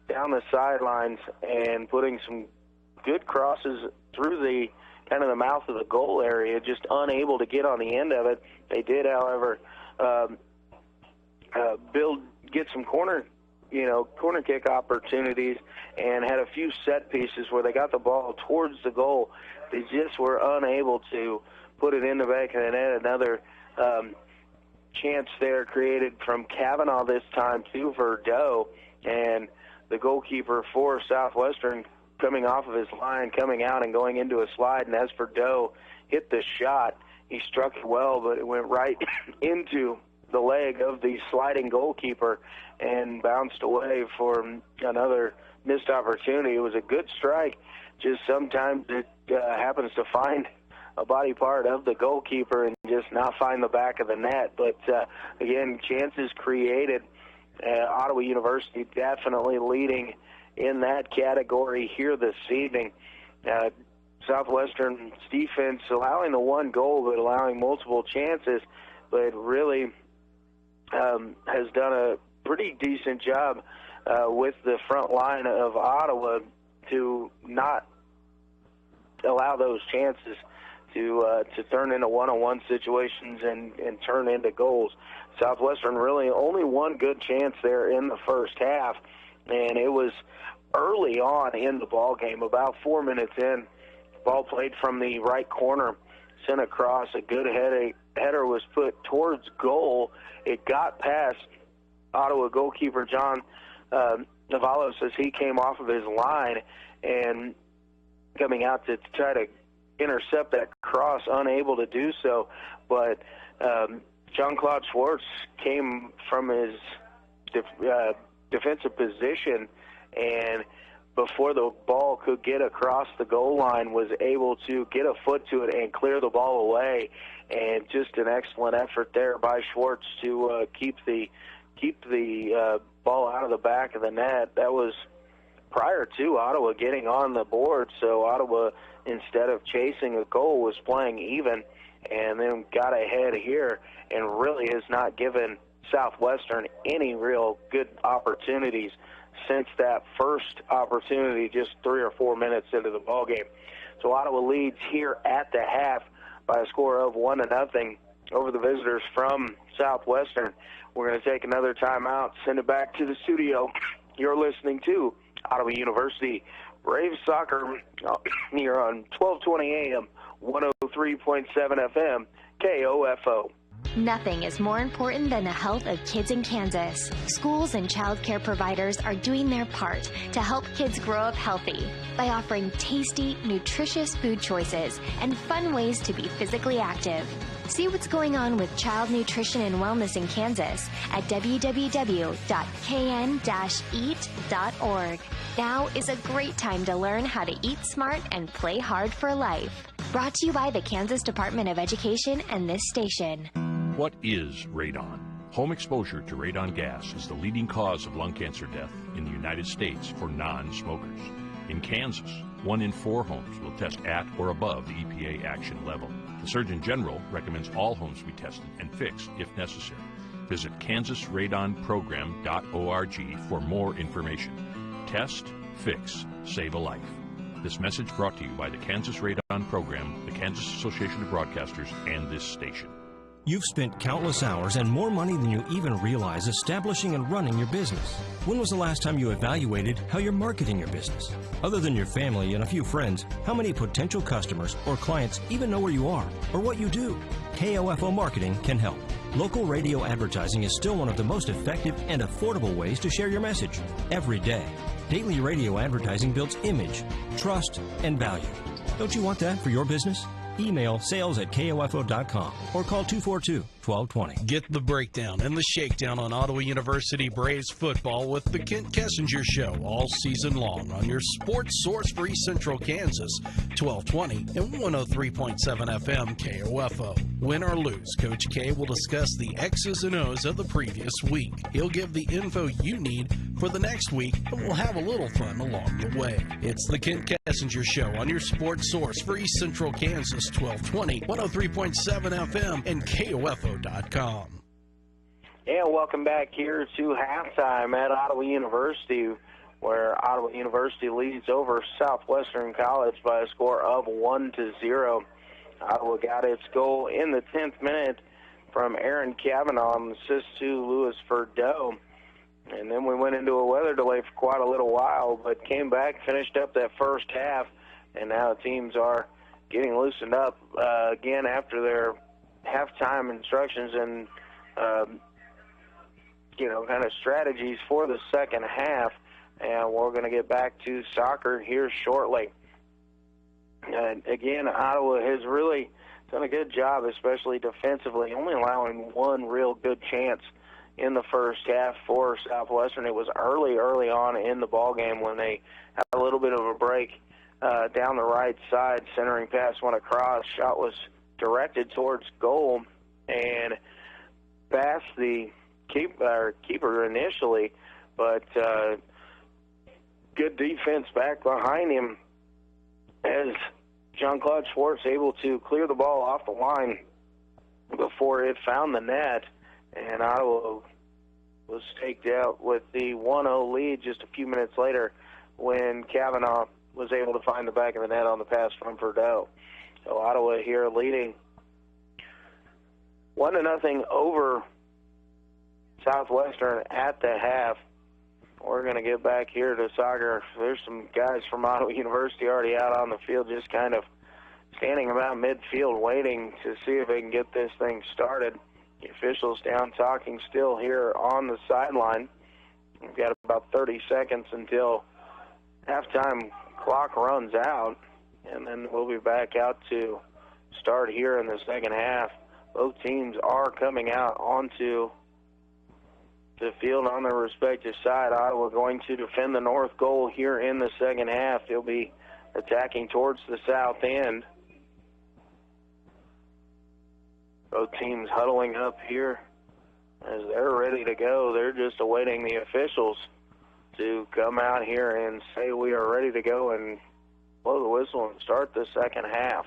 down the sidelines and putting some good crosses through the kind of the mouth of the goal area, just unable to get on the end of it. They did, however, get some corner kick opportunities and had a few set pieces where they got the ball towards the goal. They just were unable to put it in the back of the net. Another chance there created from Kavanaugh this time to Verdot, and the goalkeeper for Southwestern coming off of his line, coming out and going into a slide, and as Verdot hit the shot, he struck it well, but it went right into the leg of the sliding goalkeeper and bounced away for another missed opportunity. It was a good strike, just sometimes it happens to find a body part of the goalkeeper and just not find the back of the net. But again, chances created. Ottawa University definitely leading in that category here this evening. Southwestern's defense allowing the one goal, but allowing multiple chances, but really has done a pretty decent job with the front line of Ottawa to not allow those chances to turn into one-on-one situations and turn into goals. Southwestern really only one good chance there in the first half, and it was early on in the ball game, about 4 minutes in. Ball played from the right corner, sent across. A good header was put towards goal. It got past Ottawa goalkeeper John Navalos as he came off of his line and coming out to try to intercept that cross, unable to do so. But Jean-Claude Schwartz came from his defensive position, and before the ball could get across the goal line, was able to get a foot to it and clear the ball away. And just an excellent effort there by Schwartz to keep the ball out of the back of the net. That was prior to Ottawa getting on the board, so Ottawa, instead of chasing a goal, was playing even, and then got ahead here and really has not given Southwestern any real good opportunities since that first opportunity just 3 or 4 minutes into the ball game. So Ottawa leads here at the half by a score of 1-0 over the visitors from Southwestern. We're going to take another timeout, send it back to the studio. You're listening to Ottawa University Braves Soccer here on 1220 AM, 103.7 FM, KOFO. Nothing is more important than the health of kids in Kansas. Schools and child care providers are doing their part to help kids grow up healthy by offering tasty, nutritious food choices and fun ways to be physically active. See what's going on with child nutrition and wellness in Kansas at www.kn-eat.org. Now is a great time to learn how to eat smart and play hard for life. Brought to you by the Kansas Department of Education and this station. What is radon? Home exposure to radon gas is the leading cause of lung cancer death in the United States for non-smokers. In Kansas, 1 in 4 homes will test at or above the EPA action level. The Surgeon General recommends all homes be tested and fixed if necessary. Visit kansasradonprogram.org for more information. Test, fix, save a life. This message brought to you by the Kansas Radon Program, the Kansas Association of Broadcasters, and this station. You've spent countless hours and more money than you even realize establishing and running your business. When was the last time you evaluated how you're marketing your business? Other than your family and a few friends, how many potential customers or clients even know where you are or what you do? KOFO Marketing can help. Local radio advertising is still one of the most effective and affordable ways to share your message every day. Daily radio advertising builds image, trust, and value. Don't you want that for your business? Email sales@kofo.com or call 242-1220. Get the breakdown and the shakedown on Ottawa University Braves football with the Kent Kessinger Show all season long on your sports source for East Central Kansas, 1220 and 103.7 FM KOFO. Win or lose, Coach K will discuss the X's and O's of the previous week. He'll give the info you need for the next week, and we'll have a little fun along the way. It's the Kent Kessinger Show on your sports source for East Central Kansas, 1220, 103.7 FM, and KOFO.com. And welcome back here to halftime at Ottawa University, where Ottawa University leads over Southwestern College by a score of 1-0. Ottawa got its goal in the 10th minute from Aaron Kavanaugh, an assist to Louis Verdot. And then we went into a weather delay for quite a little while, but came back, finished up that first half, and now teams are getting loosened up again after their halftime instructions and, kind of strategies for the second half. And we're going to get back to soccer here shortly. And again, Ottawa has really done a good job, especially defensively, only allowing one real good chance in the first half for Southwestern. It was early on in the ball game when they had a little bit of a break down the right side. Centering pass went across. Shot was directed towards goal and past the keeper initially, but good defense back behind him as Jean-Claude Schwartz able to clear the ball off the line before it found the net, and Ottawa was staked out with the 1-0 lead just a few minutes later when Kavanaugh was able to find the back of the net on the pass from Verdot. So Ottawa here leading 1-0 over Southwestern at the half. We're going to get back here to soccer. There's some guys from Ottawa University already out on the field, just kind of standing about midfield waiting to see if they can get this thing started. The officials down talking still here on the sideline. We've got about 30 seconds until halftime clock runs out, and then we'll be back out to start here in the second half. Both teams are coming out onto the field on their respective side. Ottawa going to defend the north goal here in the second half. They'll be attacking towards the south end. Both teams huddling up here as they're ready to go. They're just awaiting the officials to come out here and say we are ready to go and blow the whistle and start the second half.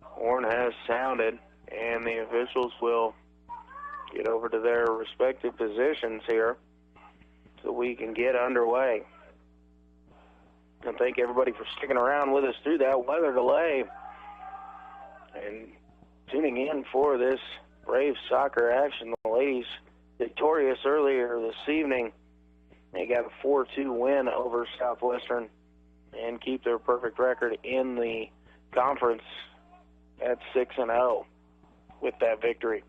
Horn has sounded, and the officials will get over to their respective positions here so we can get underway. And thank everybody for sticking around with us through that weather delay and tuning in for this Braves soccer action. The ladies victorious earlier this evening. They got a 4-2 win over Southwestern and keep their perfect record in the conference at 6-0 with that victory.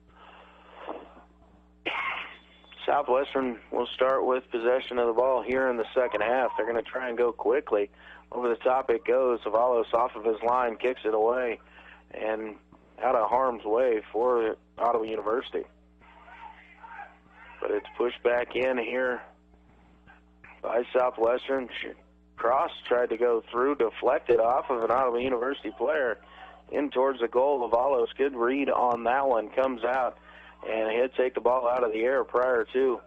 Southwestern will start with possession of the ball here in the second half. They're going to try and go quickly. Over the top it goes. Avalos off of his line, kicks it away, and out of harm's way for Ottawa University. But it's pushed back in here by Southwestern. Cross tried to go through, deflected off of an Ottawa University player in towards the goal. Avalos, good read on that one, comes out, and he'd take the ball out of the air prior to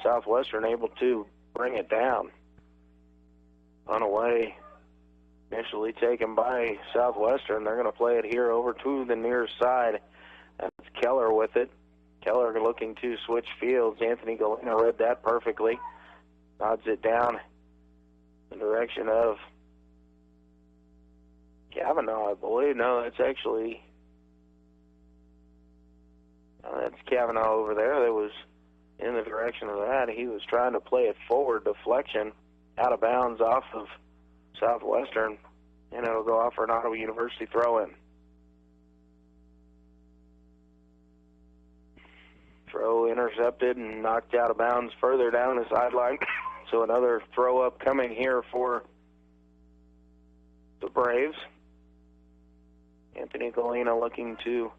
Southwestern able to bring it down. On away, initially taken by Southwestern. They're going to play it here over to the near side. That's Keller with it. Keller looking to switch fields. Anthony Galena read that perfectly. Nods it down in the direction of Kavanaugh, I believe. No, that's actually... that's Kavanaugh over there that was in the direction of that. He was trying to play it forward, deflection, out of bounds off of Southwestern, and it'll go off for an Ottawa University throw-in. Throw intercepted and knocked out of bounds further down the sideline. So another throw-up coming here for the Braves. Anthony Galena looking to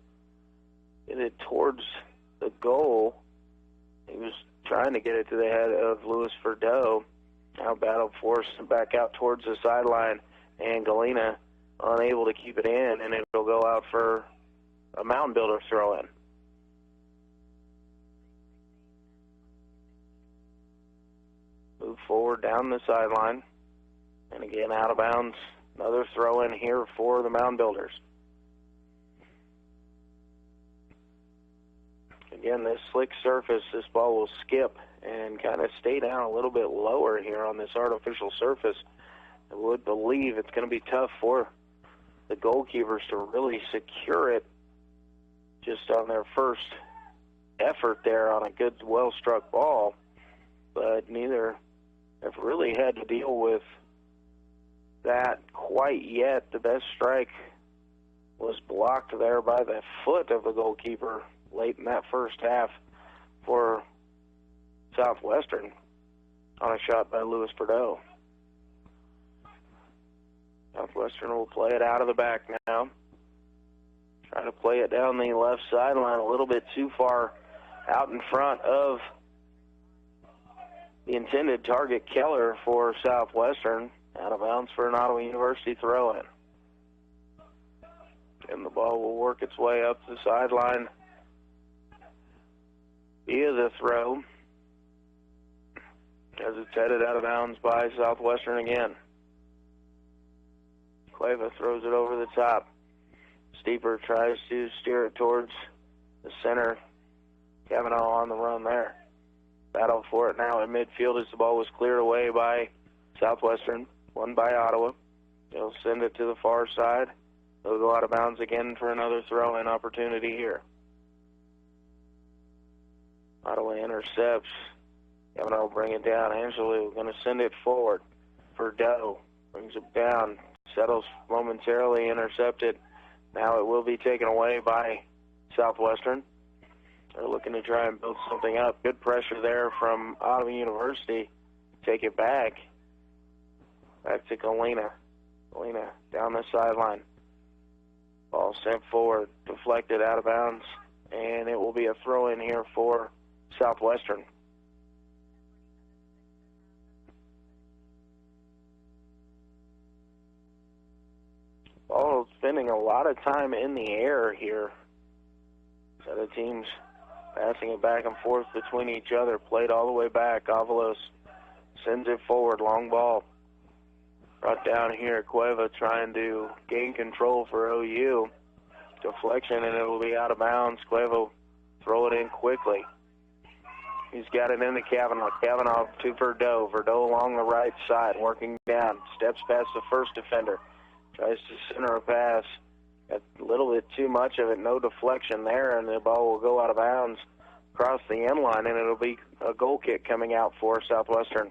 get it towards the goal. He was trying to get it to the head of Louis Verdot. Now battle forced back out towards the sideline, and Galena unable to keep it in, and it'll go out for a Mountain Builder throw-in. Move forward down the sideline, and again out of bounds. Another throw-in here for the Mound Builders. Again, this slick surface, this ball will skip and kind of stay down a little bit lower here on this artificial surface. I would believe it's going to be tough for the goalkeepers to really secure it just on their first effort there on a good, well-struck ball. But neither have really had to deal with that quite yet. The best strike was blocked there by the foot of the goalkeeper late in that first half for Southwestern on a shot by Louis Verdot. Southwestern will play it out of the back now. Try to play it down the left sideline a little bit too far out in front of the intended target, Keller, for Southwestern. Out of bounds for an Ottawa University throw-in. And the ball will work its way up the sideline via the throw as it's headed out of bounds by Southwestern again. Cueva throws it over the top. Steeper tries to steer it towards the center. Kavanaugh on the run there. Battle for it now in midfield as the ball was cleared away by Southwestern. Won by Ottawa. They'll send it to the far side. They'll go out of bounds again for another throw-in opportunity here. Ottawa intercepts. Kavanaugh will bring it down. Angelou going to send it forward. Verdot brings it down. Settles momentarily, intercepted. Now it will be taken away by Southwestern. They're looking to try and build something up. Good pressure there from Ottawa University. Take it back. Back to Galena. Galena down the sideline. Ball sent forward, deflected out of bounds, and it will be a throw-in here for Southwestern. Ball spending a lot of time in the air here. So the teams passing it back and forth between each other. Played all the way back. Avalos sends it forward. Long ball. Brought down here. Cueva trying to gain control for OU. Deflection, and it will be out of bounds. Cueva throw it in quickly. He's got it into Kavanaugh. Kavanaugh to Verdot. Verdot along the right side, working down. Steps past the first defender. Tries to center a pass. Got a little bit too much of it. No deflection there, and the ball will go out of bounds across the end line, and it'll be a goal kick coming out for Southwestern.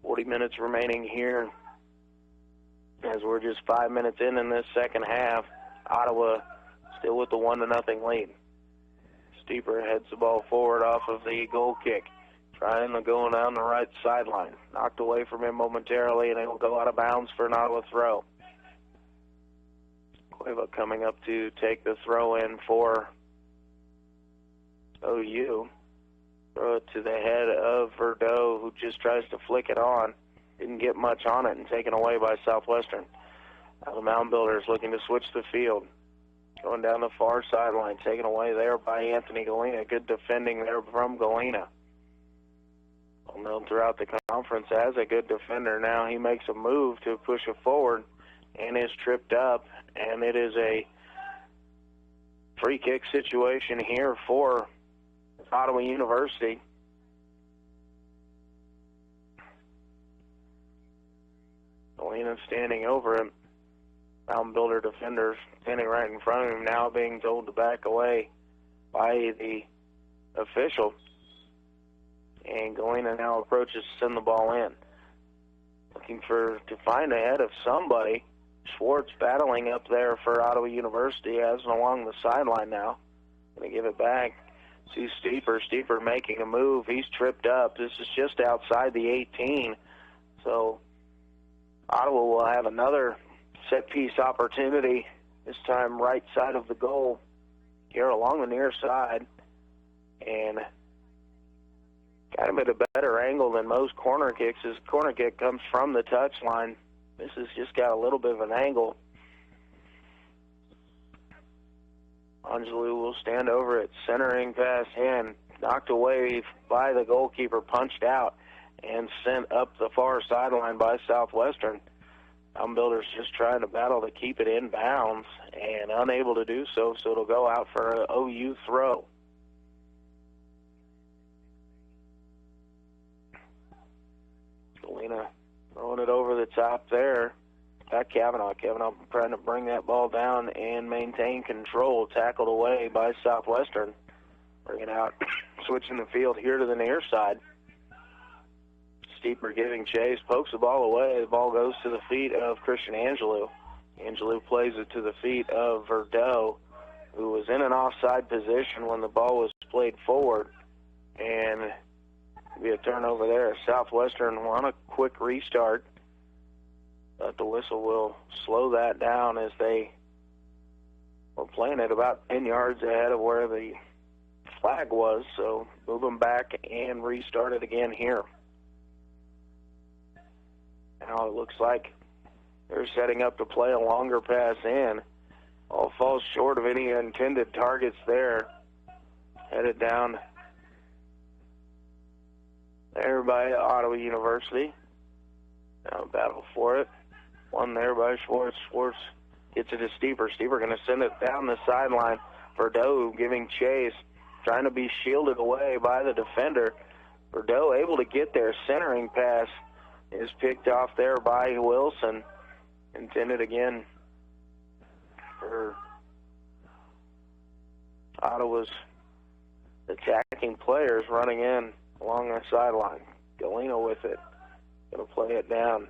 40 minutes remaining here as we're just 5 minutes in this second half. Ottawa still with the 1-0 lead. Steeper heads the ball forward off of the goal kick, trying to go down the right sideline. Knocked away from him momentarily, and it'll go out of bounds for an Ottawa throw. Cueva coming up to take the throw in for OU. Throw it to the head of Verdot, who just tries to flick it on. Didn't get much on it, and taken away by Southwestern. Now the Mound Builders looking to switch the field. Going down the far sideline, taken away there by Anthony Galena. Good defending there from Galena. Well known throughout the conference as a good defender. Now he makes a move to push it forward and is tripped up, and it is a free kick situation here for Ottawa University. Galena standing over him. Mound Builder defenders standing right in front of him, now being told to back away by the official. And Galena now approaches to send the ball in. Looking to find a head of somebody. Schwartz battling up there for Ottawa University, as along the sideline now. Going to give it back to Steeper. Steeper making a move. He's tripped up. This is just outside the 18. So Ottawa will have another set-piece opportunity, this time right side of the goal, here along the near side, and got him at a better angle than most corner kicks. His corner kick comes from the touchline. This has just got a little bit of an angle. Angelou will stand over it, centering pass in, knocked away by the goalkeeper, punched out, and sent up the far sideline by Southwestern. Builders just trying to battle to keep it in bounds and unable to do so, so it'll go out for an OU throw. Galena throwing it over the top there. Got Kavanaugh. Kavanaugh trying to bring that ball down and maintain control. Tackled away by Southwestern. Bring it out, switching the field here to the near side. Steeper giving chase, pokes the ball away. The ball goes to the feet of Christian Angelou. Angelou plays it to the feet of Verdot, who was in an offside position when the ball was played forward. And be a turnover there. Southwestern on a quick restart, but the whistle will slow that down as they were playing it about 10 yards ahead of where the flag was. So move them back and restart it again here. Now it looks like they're setting up to play a longer pass in. All falls short of any intended targets there. Headed down there by Ottawa University. Now battle for it. One there by Schwartz. Schwartz gets it to Steeper. Steeper going to send it down the sideline. Verdot giving chase, trying to be shielded away by the defender. Verdot able to get there. Centering pass is picked off there by Wilson. Intended again for Ottawa's attacking players running in along the sideline. Galena with it. Going to play it down.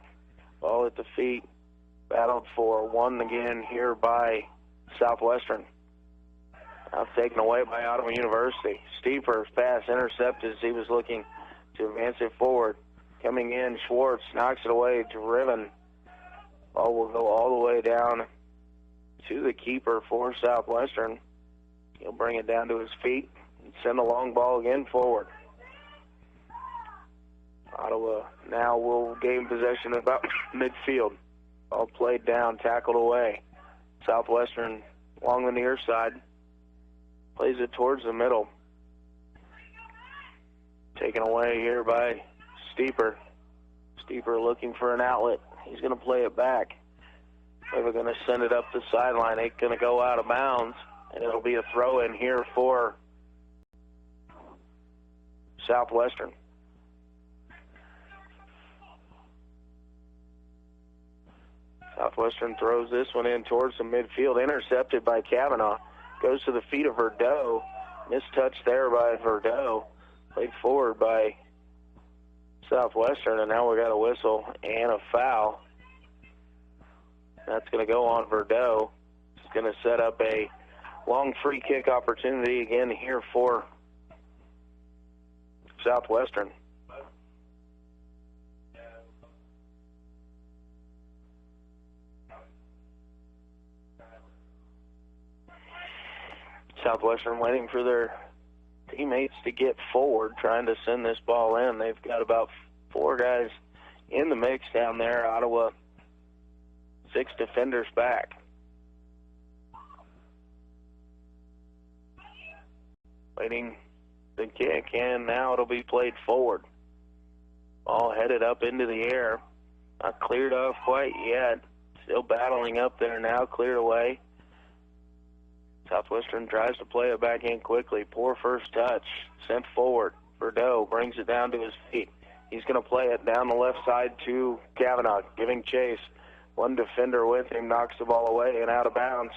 Ball at the feet. Battled for. One again here by Southwestern. Now taken away by Ottawa University. Steeper's pass intercepted as he was looking to advance it forward. Coming in, Schwartz knocks it away, driven. Ball will go all the way down to the keeper for Southwestern. He'll bring it down to his feet and send the long ball again forward. Ottawa now will gain possession about midfield. Ball played down, tackled away. Southwestern along the near side. Plays it towards the middle. Taken away here by Steeper. Steeper looking for an outlet. He's going to play it back. We're going to send it up the sideline. It's going to go out of bounds, and it'll be a throw in here for Southwestern. Southwestern throws this one in towards the midfield, intercepted by Kavanaugh. Goes to the feet of Verdot. Mistouched there by Verdot. Played forward by Southwestern, and now we got a whistle and a foul. That's going to go on Verdeaux. It's going to set up a long free kick opportunity again here for Southwestern. Southwestern waiting for their teammates to get forward, trying to send this ball in. They've got about 4 guys in the mix down there. Ottawa, 6 defenders back. Waiting the kick, and now it'll be played forward. Ball headed up into the air. Not cleared off quite yet. Still battling up there now, cleared away. Southwestern tries to play it back in quickly. Poor first touch. Sent forward. Verdeaux brings it down to his feet. He's going to play it down the left side to Kavanaugh, giving chase. One defender with him knocks the ball away and out of bounds.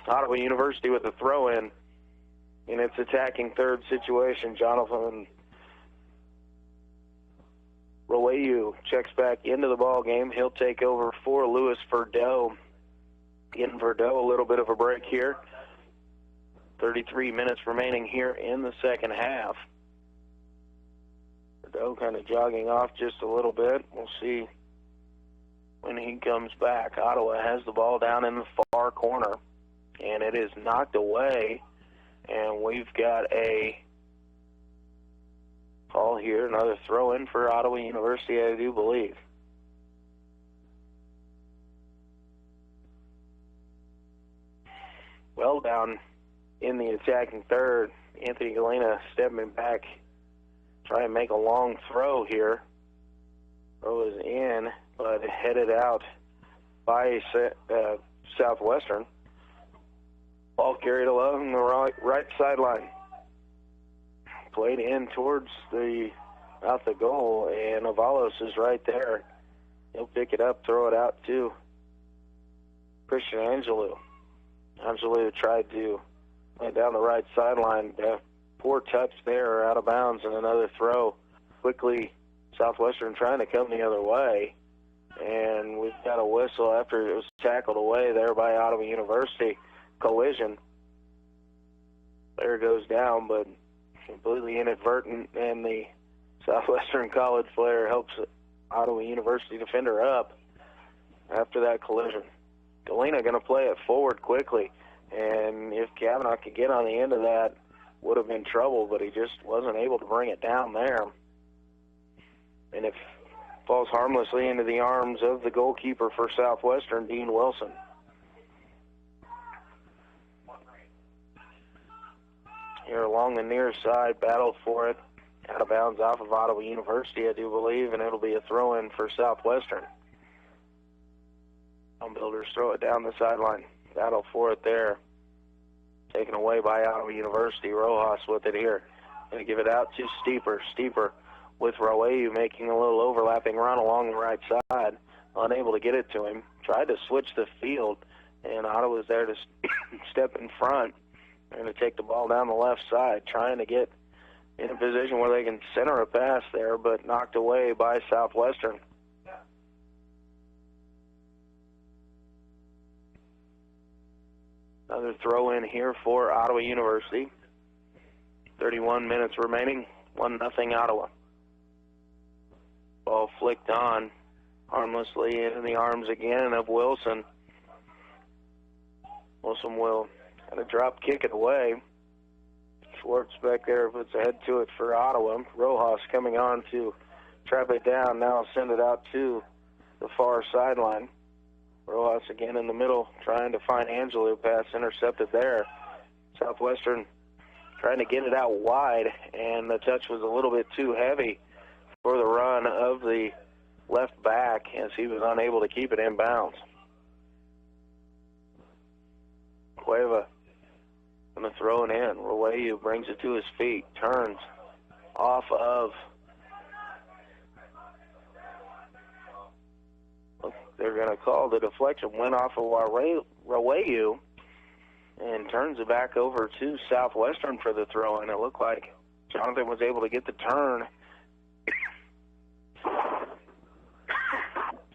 Ottawa University with a throw-in in its attacking third situation. Jonathan Rowayu checks back into the ball game. He'll take over for Louis Verdeaux. Getting Verdeaux a little bit of a break here. 33 minutes remaining here in the second half. Verdeaux kind of jogging off just a little bit. We'll see when he comes back. Ottawa has the ball down in the far corner, and it is knocked away, and we've got a call here, another throw-in for Ottawa University, I do believe. Well down in the attacking third. Anthony Galena stepping back, trying to make a long throw here. Throw is in, but headed out by Southwestern. Ball carried along the right sideline. Played in towards out the goal, and Avalos is right there. He'll pick it up, throw it out to Christian Angelou. Angelou tried to lay down the right sideline. Poor touch there, out of bounds, and another throw. Quickly, Southwestern trying to come the other way, and we've got a whistle after it was tackled away there by Ottawa University. Collision. There goes down, but completely inadvertent, and the Southwestern College player helps Ottawa University defender up after that collision. Galena going to play it forward quickly, and if Kavanaugh could get on the end of that, would have been trouble, but he just wasn't able to bring it down there. And it falls harmlessly into the arms of the goalkeeper for Southwestern, Dean Wilson. Here along the near side, battled for it. Out of bounds off of Ottawa University, I do believe, and it'll be a throw-in for Southwestern. Builders throw it down the sideline. Battle for it there. Taken away by Ottawa University. Rojas with it here. Going to give it out to Steeper. Steeper with Rowayu making a little overlapping run along the right side. Unable to get it to him. Tried to switch the field, and Ottawa's there to step in front. They're going to take the ball down the left side, trying to get in a position where they can center a pass there, but knocked away by Southwestern. Another throw in here for Ottawa University. 31 minutes remaining, 1-0 Ottawa. Ball flicked on harmlessly into the arms again of Wilson. Wilson will kind of drop kick it away. Schwartz back there puts a head to it for Ottawa. Rojas coming on to trap it down. Now send it out to the far sideline. Rojas again in the middle, trying to find Angelou. Pass intercepted there. Southwestern trying to get it out wide, and the touch was a little bit too heavy for the run of the left back as he was unable to keep it in bounds. Cueva going to throw it in. Rowayu brings it to his feet, turns off of. They're going to call the deflection. Went off of Rowayu and turns it back over to Southwestern for the throw. And it looked like Jonathan was able to get the turn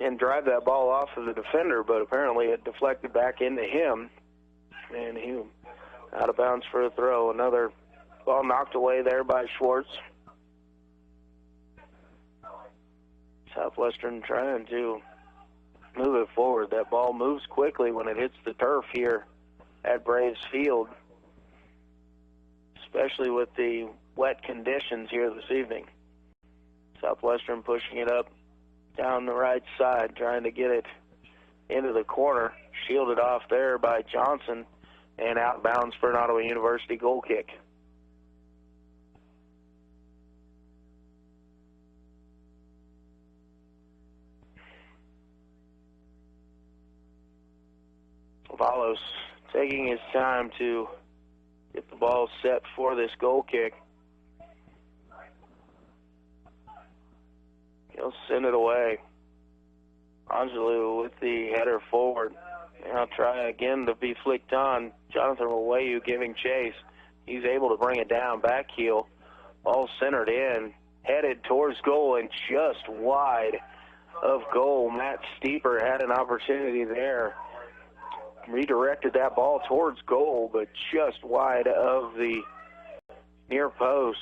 and drive that ball off of the defender, but apparently it deflected back into him, and he out of bounds for a throw. Another ball knocked away there by Schwartz. Southwestern trying to move it forward. That ball moves quickly when it hits the turf here at Braves Field, especially with the wet conditions here this evening. Southwestern pushing it up down the right side, trying to get it into the corner. Shielded off there by Johnson, and out of bounds for an Ottawa University goal kick. Valos taking his time to get the ball set for this goal kick. He'll send it away. Angelou with the header forward. Now try again to be flicked on. Jonathan Wayu giving chase. He's able to bring it down, back heel. Ball centered in, headed towards goal and just wide of goal. Matt Steeper had an opportunity there. Redirected that ball towards goal, but just wide of the near post,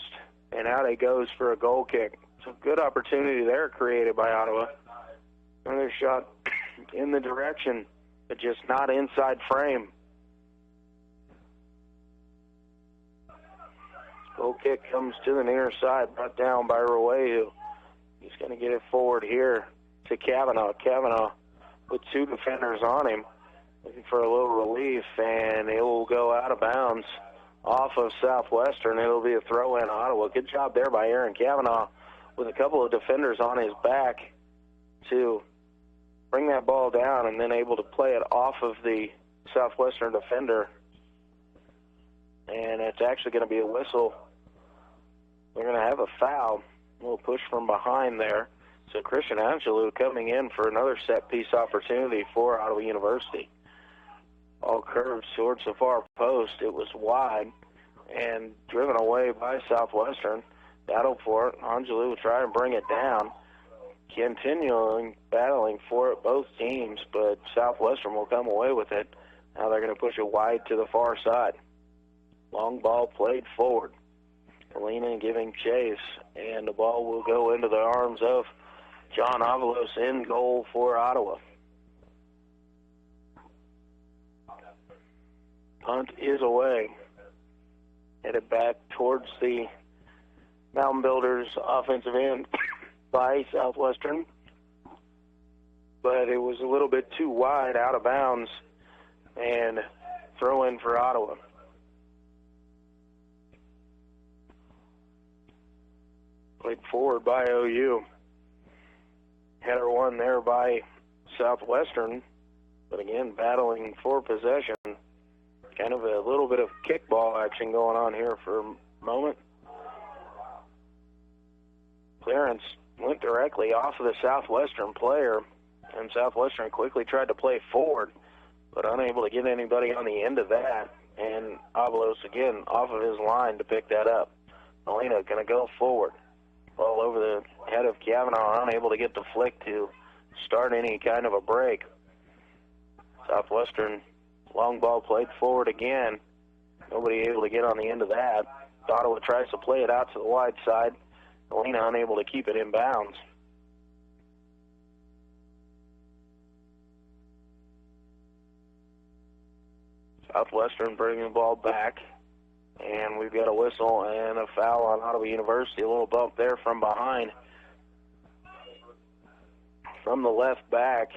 and out it goes for a goal kick. So good opportunity there created by Ottawa. Another shot in the direction, but just not inside frame. Goal kick comes to the near side, brought down by Rowehu. He's going to get it forward here to Kavanaugh. Kavanaugh with two defenders on him, looking for a little relief, and it will go out of bounds off of Southwestern. It'll be a throw in Ottawa. Good job there by Aaron Kavanaugh with a couple of defenders on his back to bring that ball down and then able to play it off of the Southwestern defender. And it's actually going to be a whistle. They're going to have a foul. A little push from behind there. So Christian Angelou coming in for another set-piece opportunity for Ottawa University. All curved towards the far post. It was wide and driven away by Southwestern. Battled for it. Angelou will try and bring it down. Continuing battling for it, both teams, but Southwestern will come away with it. Now they're going to push it wide to the far side. Long ball played forward. Alina giving chase, and the ball will go into the arms of John Avalos in goal for Ottawa. Punt is away. Headed back towards the Mountain Builders offensive end by Southwestern. But it was a little bit too wide, out of bounds, and throw in for Ottawa. Played forward by OU. Header one there by Southwestern, but again, battling for possession. Kind of a little bit of kickball action going on here for a moment. Clearance went directly off of the Southwestern player, and Southwestern quickly tried to play forward, but unable to get anybody on the end of that. And Avalos again off of his line to pick that up. Molina going to go forward. Ball over the head of Kavanaugh, unable to get the flick to start any kind of a break. Southwestern long ball played forward again. Nobody able to get on the end of that. Ottawa tries to play it out to the wide side. Molina unable to keep it in bounds. Southwestern bringing the ball back. And we've got a whistle and a foul on Ottawa University. A little bump there from behind. From the left back,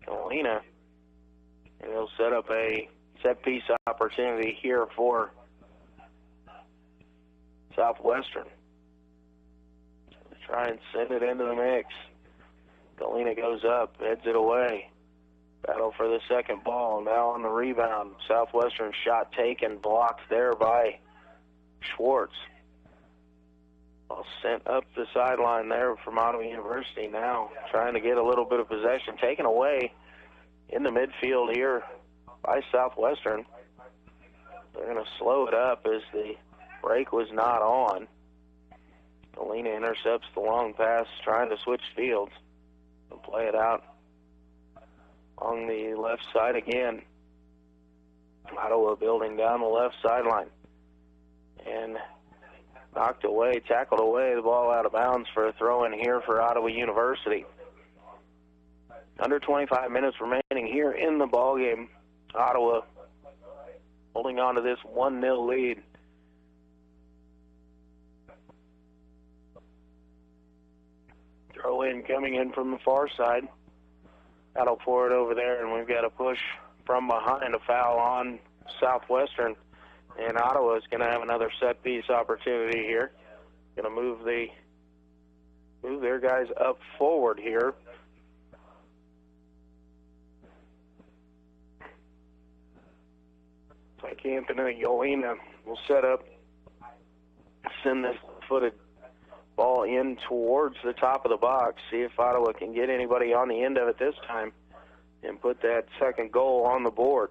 Molina. And he'll set up a set-piece opportunity here for Southwestern. Try and send it into the mix. Galena goes up, heads it away. Battle for the second ball. Now on the rebound. Southwestern shot taken, blocked there by Schwartz. Ball sent up the sideline there from Ottawa University. Now trying to get a little bit of possession. Taken away in the midfield here by Southwestern. They're going to slow it up as the break was not on. Galena intercepts the long pass, trying to switch fields. Play it out on the left side again. Ottawa building down the left sideline. And knocked away, tackled away, the ball out of bounds for a throw in here for Ottawa University. Under 25 minutes remaining here in the ball game. Ottawa holding on to this 1-0 lead. Throw in coming in from the far side. That'll pour it over there, and we've got a push from behind, a foul on Southwestern. And Ottawa is going to have another set piece opportunity here. Going to move their guys up forward here. Like Anthony Yolina will set up, send this footed ball in towards the top of the box, see if Ottawa can get anybody on the end of it this time and put that second goal on the board.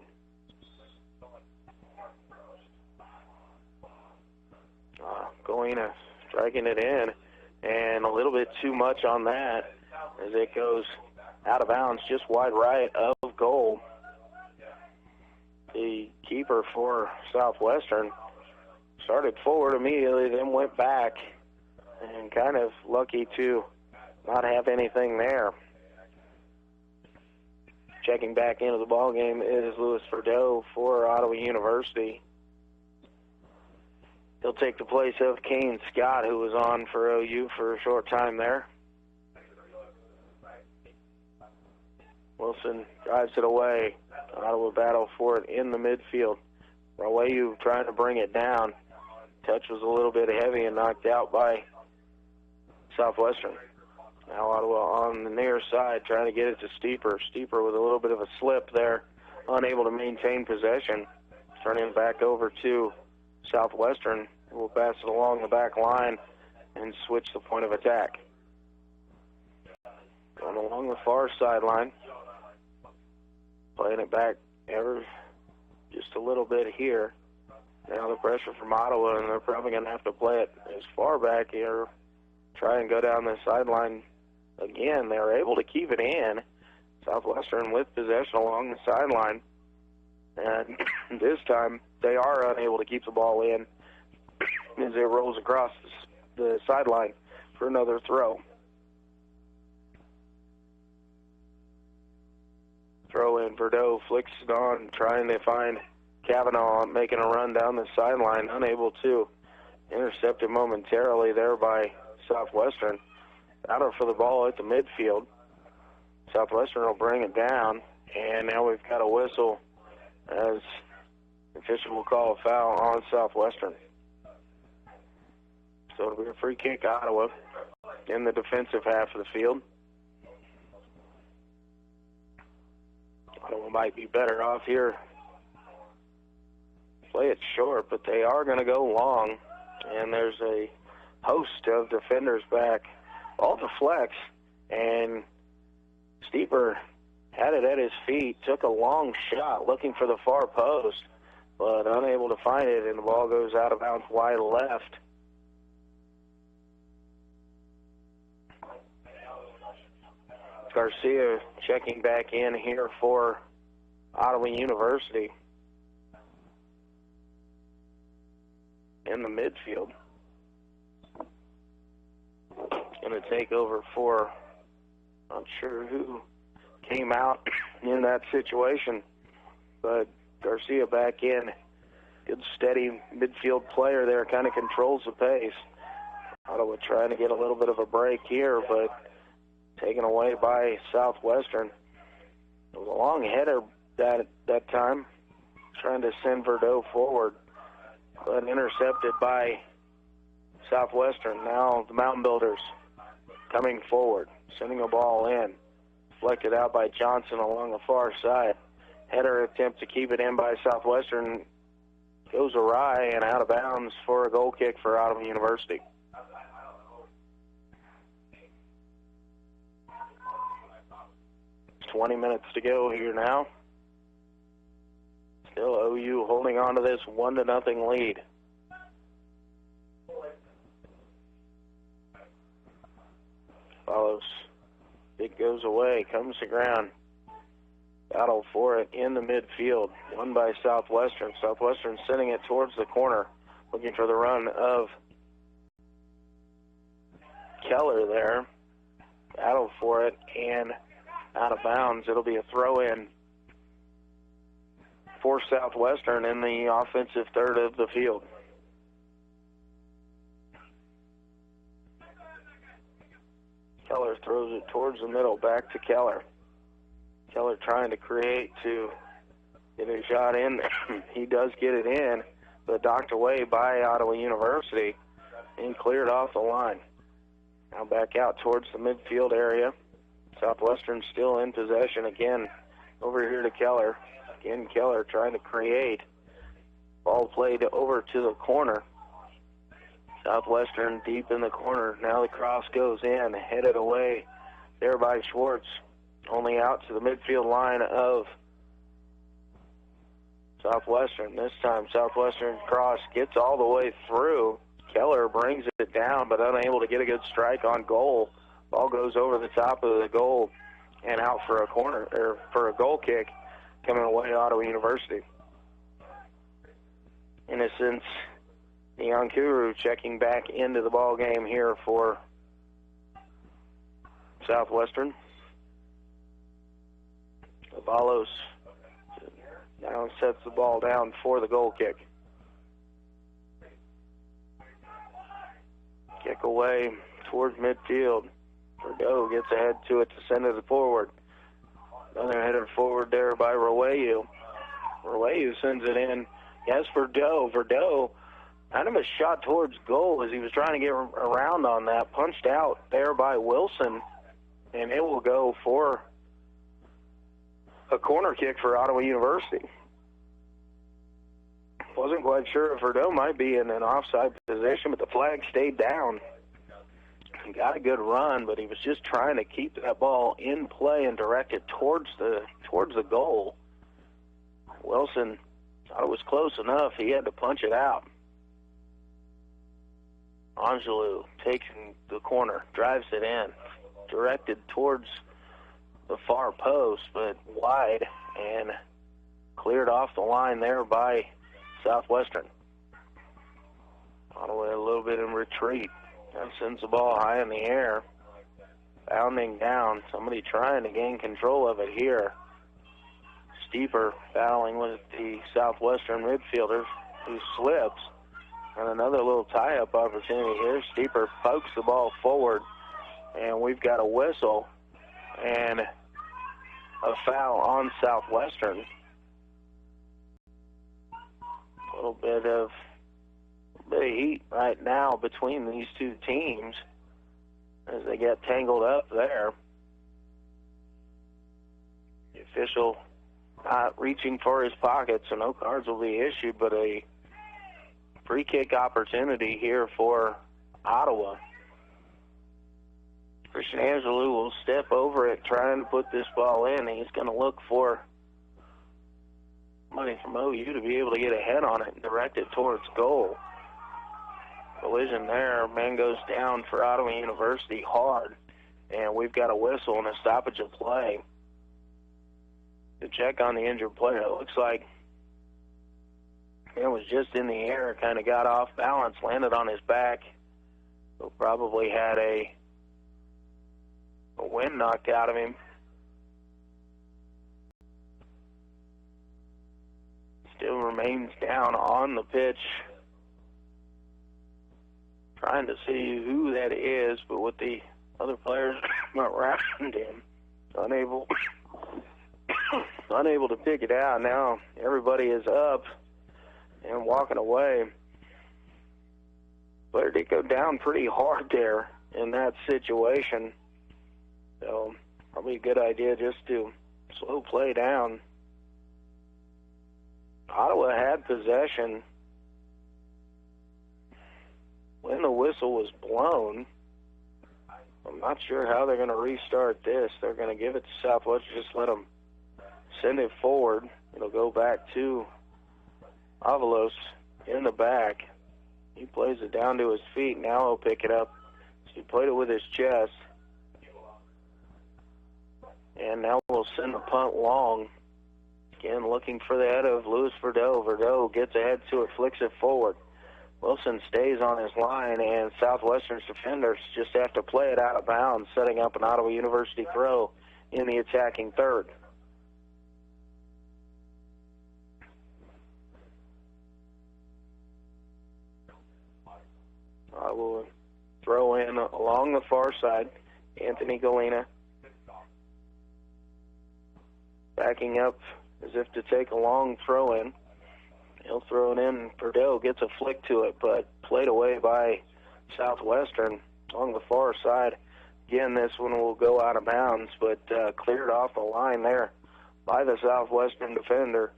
Golina striking it in, and a little bit too much on that as it goes out of bounds just wide right of goal. The keeper for Southwestern started forward immediately, then went back, and kind of lucky to not have anything there. Checking back into the ball game is Louis Verdot for Ottawa University. He'll take the place of Kane Scott, who was on for OU for a short time there. Wilson drives it away. Ottawa battle for it in the midfield. Rawayu trying to bring it down. Touch was a little bit heavy and knocked out by Southwestern. Now Ottawa on the near side trying to get it to Steeper. Steeper with a little bit of a slip there, unable to maintain possession. Turning it back over to Southwestern. We'll pass it along the back line and switch the point of attack. Going along the far sideline. Playing it back ever just a little bit here. Now the pressure from Ottawa, and they're probably going to have to play it as far back here. Try and go down the sideline again. They were able to keep it in. Southwestern with possession along the sideline. And this time they are unable to keep the ball in as it rolls across the sideline for another throw. Throw in, Verdot flicks it on, trying to find Kavanaugh making a run down the sideline, unable to. Intercepted momentarily there by Southwestern. Battle for the ball at the midfield. Southwestern will bring it down, and now we've got a whistle as the official will call a foul on Southwestern. So it'll be a free kick, Ottawa, in the defensive half of the field. Ottawa might be better off here. Play it short, but they are going to go long, and there's a host of defenders back. All deflects, and Steeper had it at his feet, took a long shot looking for the far post, but unable to find it, and the ball goes out of bounds wide left. Garcia checking back in here for Ottawa University in the midfield. Going to take over for, not sure who came out in that situation, but Garcia back in. Good steady midfield player there, kind of controls the pace. Ottawa trying to get a little bit of a break here, but taken away by Southwestern. It was a long header that time, trying to send Verdot forward, but intercepted by Southwestern. Now the Mountain Builders coming forward, sending a ball in. Deflected out by Johnson along the far side. Header attempt to keep it in by Southwestern goes awry and out of bounds for a goal kick for Ottawa University. It's 20 minutes to go here now. Still OU holding on to this 1-0 lead. Follows It goes away, comes to ground. Battle for it in the midfield, won by Southwestern. Southwestern sending it towards the corner, looking for the run of Keller there. Battle for it, and out of bounds. It'll be a throw-in for Southwestern in the offensive third of the field. Keller throws it towards the middle, back to Keller. Keller trying to create to get a shot in. He does get it in, but docked away by Ottawa University and cleared off the line. Now back out towards the midfield area. Southwestern still in possession again. Over here to Keller. Again, Keller trying to create. Ball played over to the corner. Southwestern deep in the corner. Now the cross goes in, headed away there by Schwartz. Only out to the midfield line of Southwestern. This time Southwestern cross gets all the way through. Keller brings it down, but unable to get a good strike on goal. Ball goes over the top of the goal and out for a corner, or for a goal kick, coming away to Ottawa University. Innocence Nyankuru checking back into the ball game here for Southwestern. Avalos now sets the ball down for the goal kick. Kick away towards midfield. Bordeaux gets ahead to it to send it forward. Another header forward there by Rowayu. Rowayu sends it in. Yes, Bordeaux. Bordeaux, kind of a shot towards goal as he was trying to get around on that. Punched out there by Wilson, and it will go for a corner kick for Ottawa University. Wasn't quite sure if Bordeaux might be in an offside position, but the flag stayed down. He got a good run, but he was just trying to keep that ball in play and direct it towards the goal. Wilson thought it was close enough. He had to punch it out. Angelou takes the corner, drives it in, directed towards the far post, but wide, and cleared off the line there by Southwestern. Ottawa a little bit in retreat. That sends the ball high in the air, bounding down. Somebody trying to gain control of it here. Steeper battling with the Southwestern midfielder, who slips. And another little tie-up opportunity here. Steeper pokes the ball forward, and we've got a whistle and a foul on Southwestern. A little bit of heat right now between these two teams as they get tangled up there. The official not reaching for his pocket, so no cards will be issued, but a free kick opportunity here for Ottawa. Christian Angelou will step over it, trying to put this ball in. He's going to look for money from OU to be able to get ahead on it and direct it towards goal. Collision there. Man goes down for Ottawa University hard, and we've got a whistle and a stoppage of play to check on the injured player. It looks like it was just in the air, kind of got off balance, landed on his back. So probably had a wind knocked out of him. Still remains down on the pitch. Trying to see who that is, but with the other players around him, unable to pick it out. Now everybody is up and walking away. Player did go down pretty hard there in that situation. So probably a good idea just to slow play down. Ottawa had possession when the whistle was blown. I'm not sure how they're going to restart this. They're going to give it to Southwestern, just let them send it forward. It'll go back to Avalos in the back. He plays it down to his feet. Now he'll pick it up. So he played it with his chest. And now we'll send the punt long. Again, looking for the head of Louis Verdot. Verdot gets ahead to it, flicks it forward. Wilson stays on his line, and Southwestern's defenders just have to play it out of bounds, setting up an Ottawa University throw in the attacking third. I will throw in along the far side, Anthony Galena. Backing up as if to take a long throw in. He'll throw it in. Verdot gets a flick to it, but played away by Southwestern along the far side. Again, this one will go out of bounds, but cleared off the line there by the Southwestern defender,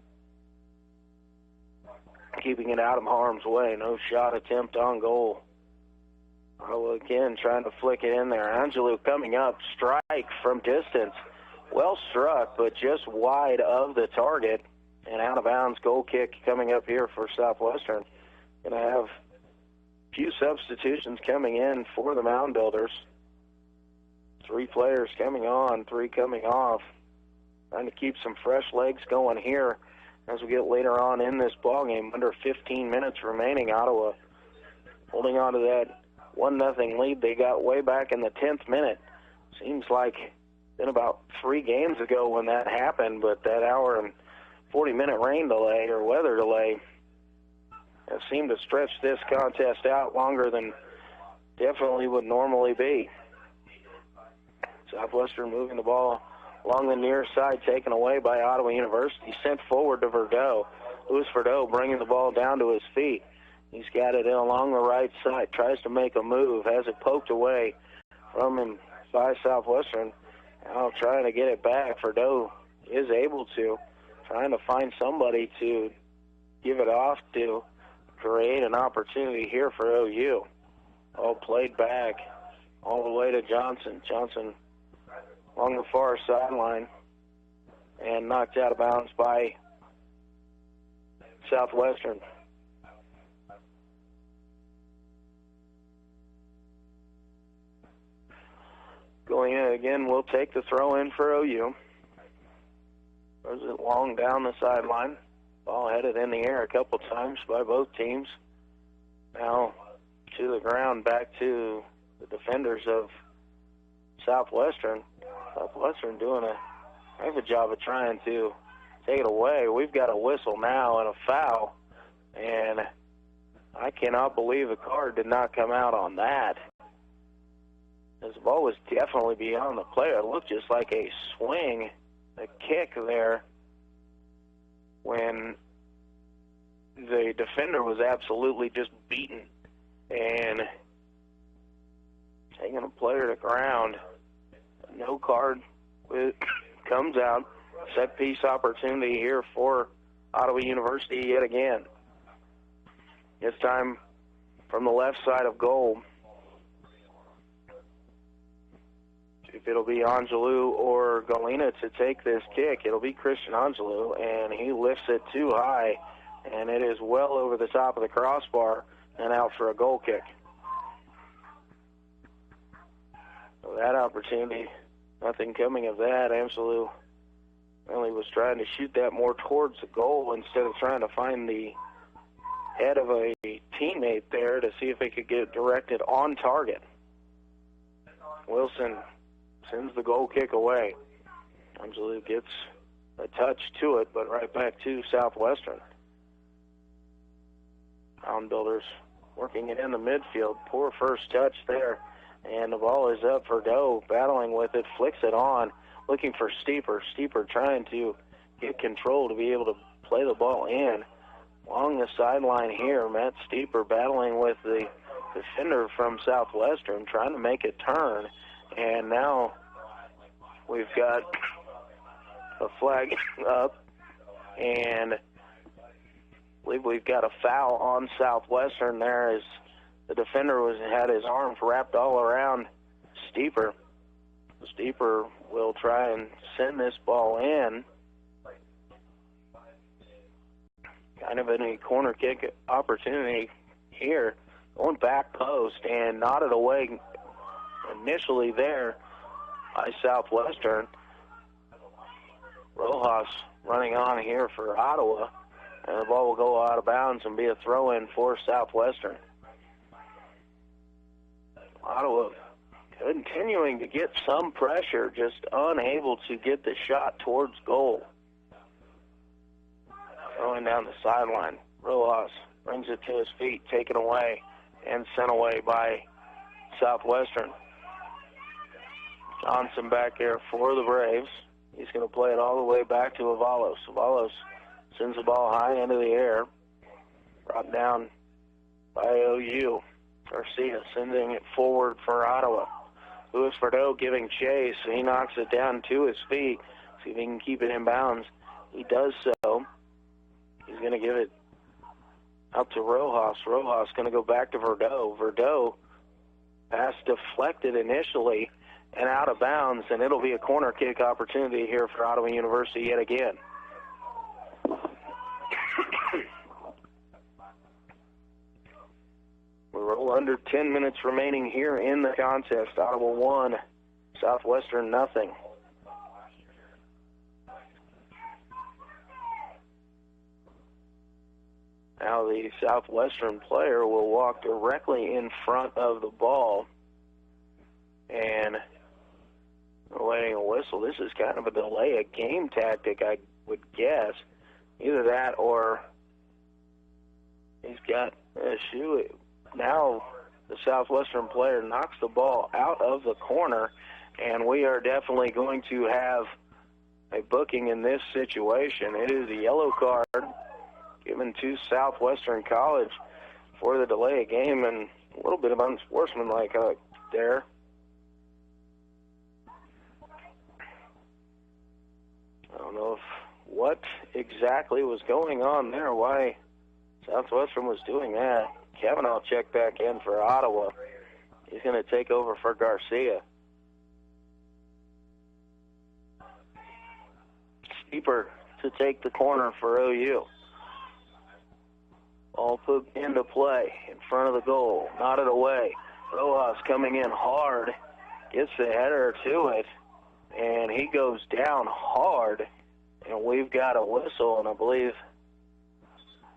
keeping it out of harm's way. No shot attempt on goal. Again, trying to flick it in there. Angelou coming up, strike from distance. Well struck, but just wide of the target. And out of bounds goal kick coming up here for Southwestern. Going to have a few substitutions coming in for the Mound Builders. 3 players coming on, 3 coming off. Trying to keep some fresh legs going here as we get later on in this ballgame. Under 15 minutes remaining. Ottawa holding on to that 1-0 lead they got way back in the 10th minute. Seems like been about 3 games ago when that happened, but that hour and 40-minute rain delay or weather delay has seemed to stretch this contest out longer than definitely would normally be. Southwestern moving the ball along the near side, taken away by Ottawa University, sent forward to Verdot. Louis Verdot bringing the ball down to his feet. He's got it in along the right side, tries to make a move, has it poked away from him by Southwestern. Now trying to get it back. Verdot is able to, trying to find somebody to give it off to, create an opportunity here for OU. All played back all the way to Johnson. Johnson along the far sideline and knocked out of bounds by Southwestern. Going in again, we'll take the throw in for OU. Throws it long down the sideline. Ball headed in the air a couple times by both teams. Now to the ground, back to the defenders of Southwestern. Southwestern doing a heck of a job of trying to take it away. We've got a whistle now and a foul, and I cannot believe the card did not come out on that. This ball was definitely beyond the player. It looked just like a swing, a kick there, when the defender was absolutely just beaten and taking a player to ground. No card comes out. Set piece opportunity here for Ottawa University yet again. This time from the left side of goal. If it'll be Angelou or Galena to take this kick, it'll be Christian Angelou, and he lifts it too high, and it is well over the top of the crossbar and out for a goal kick. So that opportunity, nothing coming of that. Angelou really was trying to shoot that more towards the goal instead of trying to find the head of a teammate there to see if he could get it directed on target. Wilson sends the goal kick away. Angelou gets a touch to it, but right back to Southwestern. Mound Builders working it in the midfield. Poor first touch there, and the ball is up for Doe, battling with it, flicks it on, looking for Steeper. Steeper trying to get control to be able to play the ball in. Along the sideline here, Matt Steeper battling with the defender from Southwestern, trying to make a turn. And now we've got a flag up, and I believe we've got a foul on Southwestern there as the defender had his arms wrapped all around Steeper. Steeper will try and send this ball in. Kind of in a corner kick opportunity here. Going back post and nodded away initially there by Southwestern. Rojas running on here for Ottawa, and the ball will go out of bounds and be a throw-in for Southwestern. Ottawa continuing to get some pressure, just unable to get the shot towards goal. Throwing down the sideline. Rojas brings it to his feet, taken away and sent away by Southwestern. Johnson back there for the Braves. He's going to play it all the way back to Avalos. Avalos sends the ball high into the air. Brought down by OU. Garcia sending it forward for Ottawa. Luis Verdot giving chase. He knocks it down to his feet. See if he can keep it in bounds. He does so. He's going to give it out to Rojas. Rojas going to go back to Verdot. Verdot pass deflected initially and out of bounds, and it'll be a corner kick opportunity here for Ottawa University yet again. We're all under 10 minutes remaining here in the contest. Ottawa 1, Southwestern nothing. Now the Southwestern player will walk directly in front of the ball, and we're waiting a whistle. This is kind of a delay a game tactic, I would guess. Either that or he's got a shoe. Now the Southwestern player knocks the ball out of the corner, and we are definitely going to have a booking in this situation. It is a yellow card given to Southwestern College for the delay of game, and a little bit of unsportsmanlike there. I don't know what exactly was going on there, why Southwestern was doing that. Kavanaugh checked back in for Ottawa. He's going to take over for Garcia. Steeper to take the corner for OU. All put into play in front of the goal. Nodded away. Rojas coming in hard. Gets the header to it. And he goes down hard. And we've got a whistle, and I believe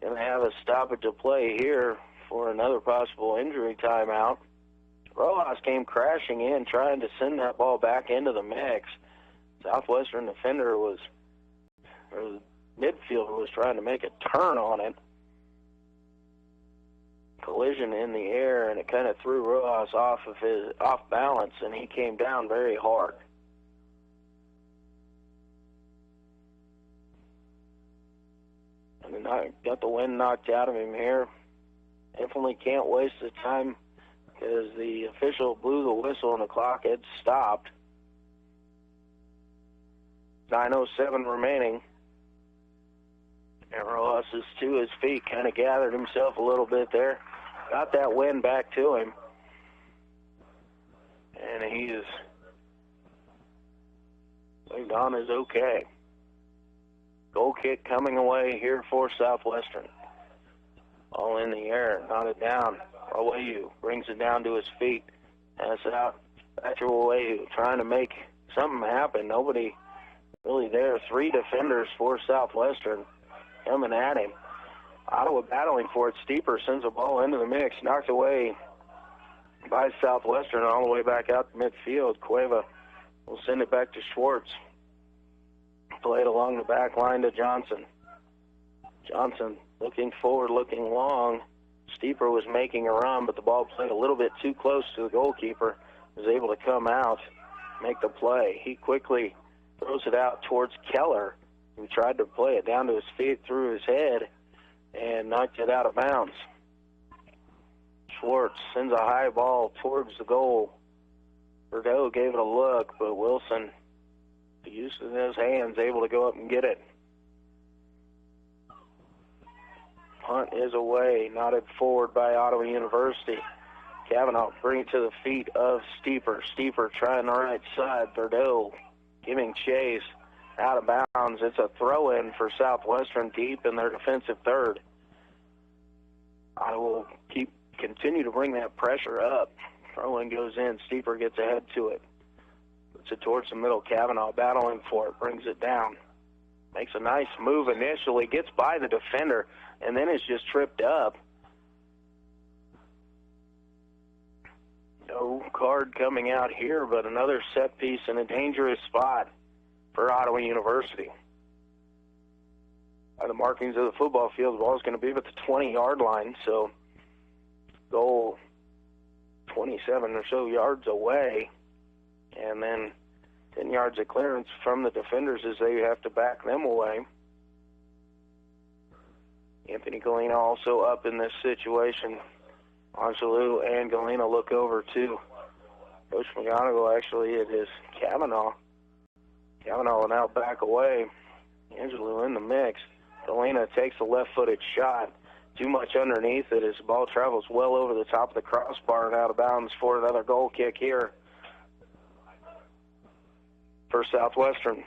going to have a stoppage of play here for another possible injury timeout. Rojas came crashing in, trying to send that ball back into the mix. Southwestern defender was, or the midfielder was trying to make a turn on it. Collision in the air, and it kind of threw Rojas off balance, and he came down very hard. And I got the wind knocked out of him here. Definitely can't waste the time because the official blew the whistle and the clock had stopped. 9:07 remaining. And Rojas is to his feet, kind of gathered himself a little bit there. Got that wind back to him. And he's on is okay. Goal kick coming away here for Southwestern. All in the air, knotted down. Awayu brings it down to his feet. Pass it out. Back to Awayu, trying to make something happen. Nobody really there. 3 defenders for Southwestern coming at him. Ottawa battling for it. Steeper sends the ball into the mix. Knocked away by Southwestern all the way back out to midfield. Cueva will send it back to Schwartz. Played along the back line to Johnson. Johnson looking forward, looking long. Steeper was making a run, but the ball played a little bit too close to the goalkeeper. Was able to come out, make the play. He quickly throws it out towards Keller, who tried to play it down to his feet, through his head, and knocked it out of bounds. Schwartz sends a high ball towards the goal. Verdot gave it a look, but Wilson, using his hands, able to go up and get it. Punt is away, nodded forward by Ottawa University. Kavanaugh bring it to the feet of Steeper. Steeper trying the right side. Verdot giving chase, out of bounds. It's a throw-in for Southwestern deep in their defensive third. Ottawa will continue to bring that pressure up. Throw-in goes in. Steeper gets ahead to it. Puts it towards the middle. Kavanaugh battling for it. Brings it down. makes a nice move initially, gets by the defender, and then is just tripped up. No card coming out here, but another set piece in a dangerous spot for Ottawa University. By the markings of the football field, the ball is going to be at the 20-yard line, so goal 27 or so yards away, and then 10 yards of clearance from the defenders as they have to back them away. Anthony Galena also up in this situation. Angelou and Galena look over to Coach McGonigal. Actually, it is Kavanaugh. Kavanaugh will now back away. Angelou in the mix. Galena takes a left-footed shot. Too much underneath it as the ball travels well over the top of the crossbar and out of bounds for another goal kick here for Southwestern.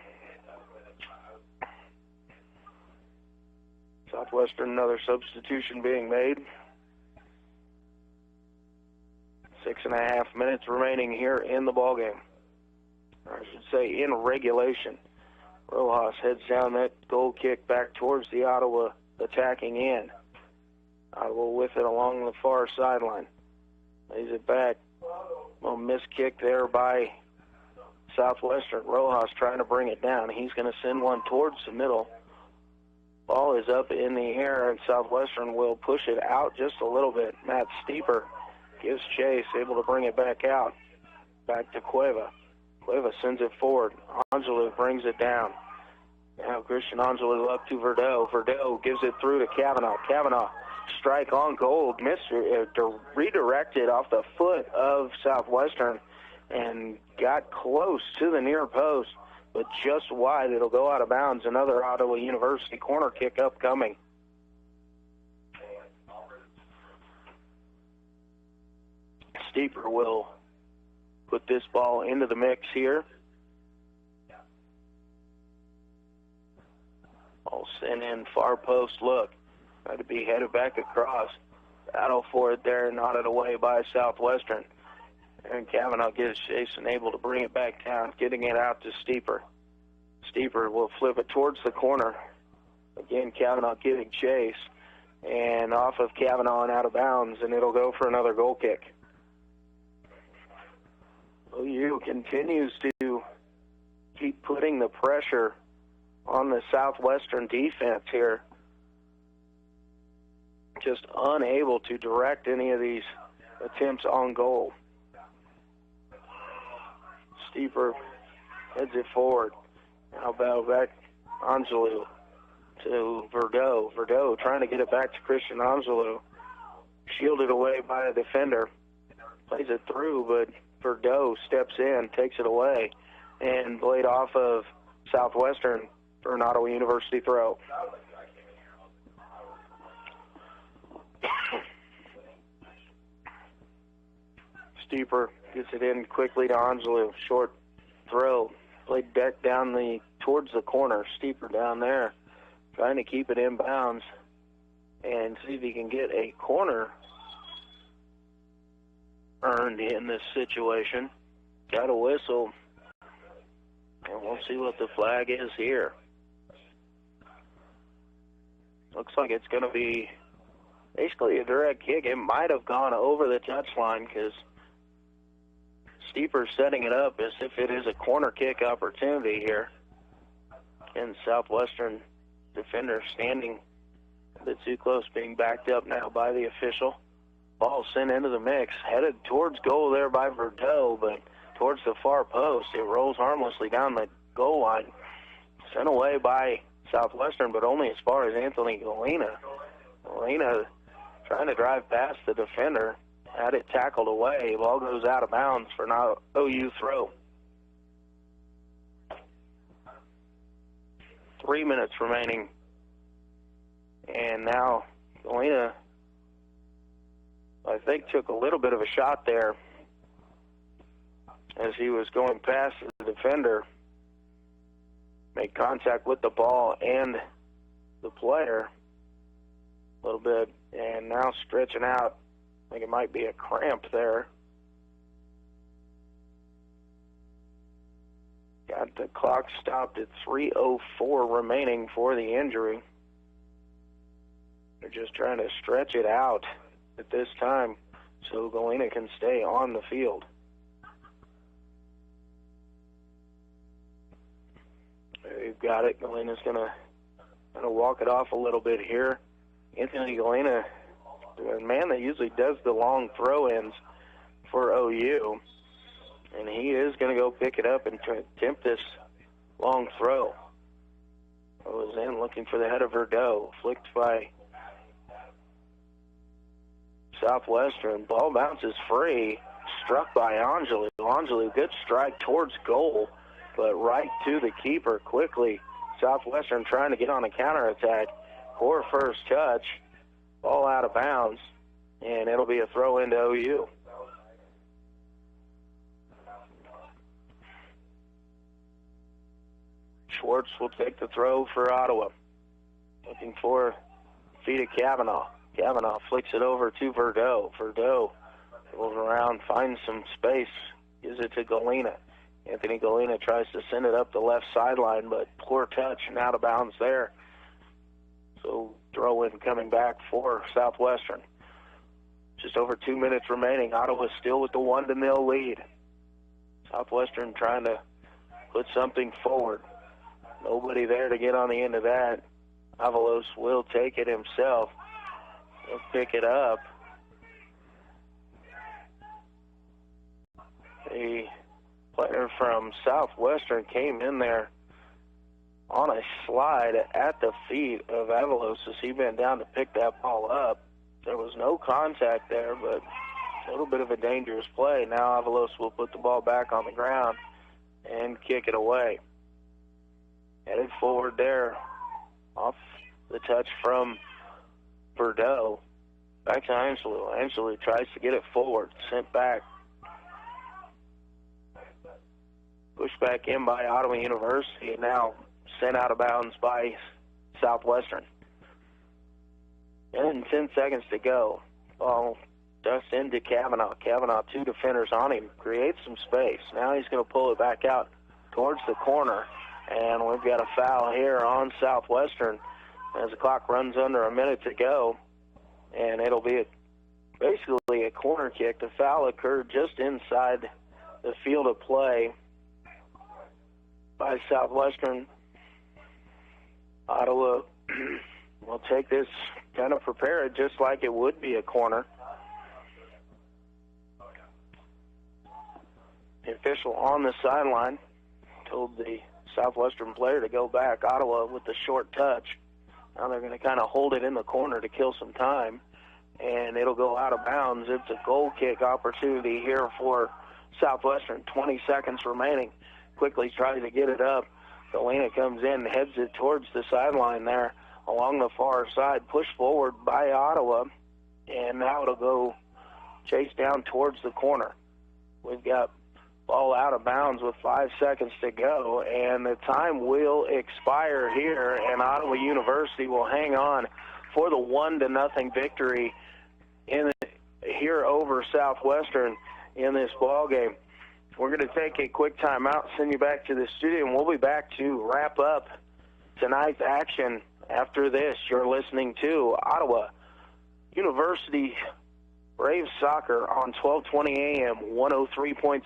Southwestern, another substitution being made. 6.5 minutes remaining here in the ballgame. Or I should say in regulation. Rojas heads down that goal kick back towards the Ottawa attacking end. Ottawa with it along the far sideline. Lays it back. Little missed kick there by Southwestern. Rojas trying to bring it down. He's going to send one towards the middle. Ball is up in the air, and Southwestern will push it out just a little bit. Matt Steeper gives chase, able to bring it back out. Back to Cueva. Cueva sends it forward. Angelou brings it down. Now Christian Angelou up to Verdeaux. Verdeaux gives it through to Kavanaugh. Kavanaugh, strike on goal, redirected off the foot of Southwestern and got close to the near post, but just wide. It'll go out of bounds. Another Ottawa University corner kick upcoming. Steeper will put this ball into the mix here. Ball sent in, far post look. Try to be headed back across. Battle for it there, nodded away by Southwestern. And Kavanaugh gets chase and able to bring it back down, getting it out to Steeper. Steeper will flip it towards the corner. Again, Kavanaugh getting chase. And off of Kavanaugh and out of bounds, and it'll go for another goal kick. OU continues to keep putting the pressure on the Southwestern defense here. Just unable to direct any of these attempts on goal. Steeper heads it forward. Now battle back Angelou to Verdeaux. Verdeaux trying to get it back to Christian Angelou. Shielded away by a defender. Plays it through, but Verdeaux steps in, takes it away, and played off of Southwestern for an Ottawa University throw. Steeper gets it in quickly to Angelou. Short throw. Played deck down towards the corner. Steeper down there trying to keep it in bounds and see if he can get a corner earned in this situation. Got a whistle, and we'll see what the flag is here. Looks like it's going to be basically a direct kick. It might have gone over the touchline because Steeper's setting it up as if it is a corner kick opportunity here. And Southwestern defender standing a bit too close, being backed up now by the official. Ball sent into the mix, headed towards goal there by Verdeaux, but towards the far post. It rolls harmlessly down the goal line. Sent away by Southwestern, but only as far as Anthony Galena. Galena trying to drive past the defender, had it tackled away. Ball goes out of bounds for an OU throw. 3 minutes remaining. And now Galena, I think, took a little bit of a shot there as he was going past the defender. Made contact with the ball and the player a little bit, and now stretching out. I think it might be a cramp there. Got The clock stopped at 3:04 remaining for the injury. They're just trying to stretch it out at this time so Galena can stay on the field. They've got it. Galena's going to walk it off a little bit here. Anthony Galena, a man that usually does the long throw-ins for OU, and he is going to go pick it up and attempt this long throw. I was in looking for the head of Verdeaux, flicked by Southwestern. Ball bounces free, struck by Angelou. Angelou, good strike towards goal, but right to the keeper quickly. Southwestern trying to get on a counterattack. Poor first touch. Ball out of bounds, and it'll be a throw into OU. Schwartz will take the throw for Ottawa. Looking for feet of Kavanaugh. Kavanaugh flicks it over to Verdeaux. Verdeaux goes around, finds some space, gives it to Galena. Anthony Galena tries to send it up the left sideline, but poor touch and out of bounds there. So throw in coming back for Southwestern. Just over 2 minutes remaining. Ottawa still with the 1-0 lead. Southwestern trying to put something forward. Nobody there to get on the end of that. Avalos will take it himself. He'll pick it up. The player from Southwestern came in there on a slide at the feet of Avalos as he bent down to pick that ball up. There was no contact there, but a little bit of a dangerous play. Now Avalos will put the ball back on the ground and kick it away. Headed forward there, off the touch from Verdeaux. Back to Angelou. Angelou tries to get it forward, sent back. Pushed back in by Ottawa University, and now sent out of bounds by Southwestern. And 10 seconds to go. Ball dusts into Kavanaugh. Kavanaugh, 2 defenders on him, creates some space. Now he's going to pull it back out towards the corner. And we've got a foul here on Southwestern as the clock runs under a minute to go. And it'll be basically a corner kick. The foul occurred just inside the field of play by Southwestern. Ottawa will take this, kind of prepare it just like it would be a corner. The official on the sideline told the Southwestern player to go back. Ottawa with the short touch. Now they're going to kind of hold it in the corner to kill some time, and it'll go out of bounds. It's a goal kick opportunity here for Southwestern. 20 seconds remaining. Quickly tries to get it up. Galena comes in and heads it towards the sideline there along the far side. Pushed forward by Ottawa, and now it'll go chase down towards the corner. We've got ball out of bounds with 5 seconds to go, and the time will expire here, and Ottawa University will hang on for the 1-0 victory here over Southwestern in this ball game. We're going to take a quick timeout, send you back to the studio, and we'll be back to wrap up tonight's action. After this, you're listening to Ottawa University Braves Soccer on 1220 AM, 103.7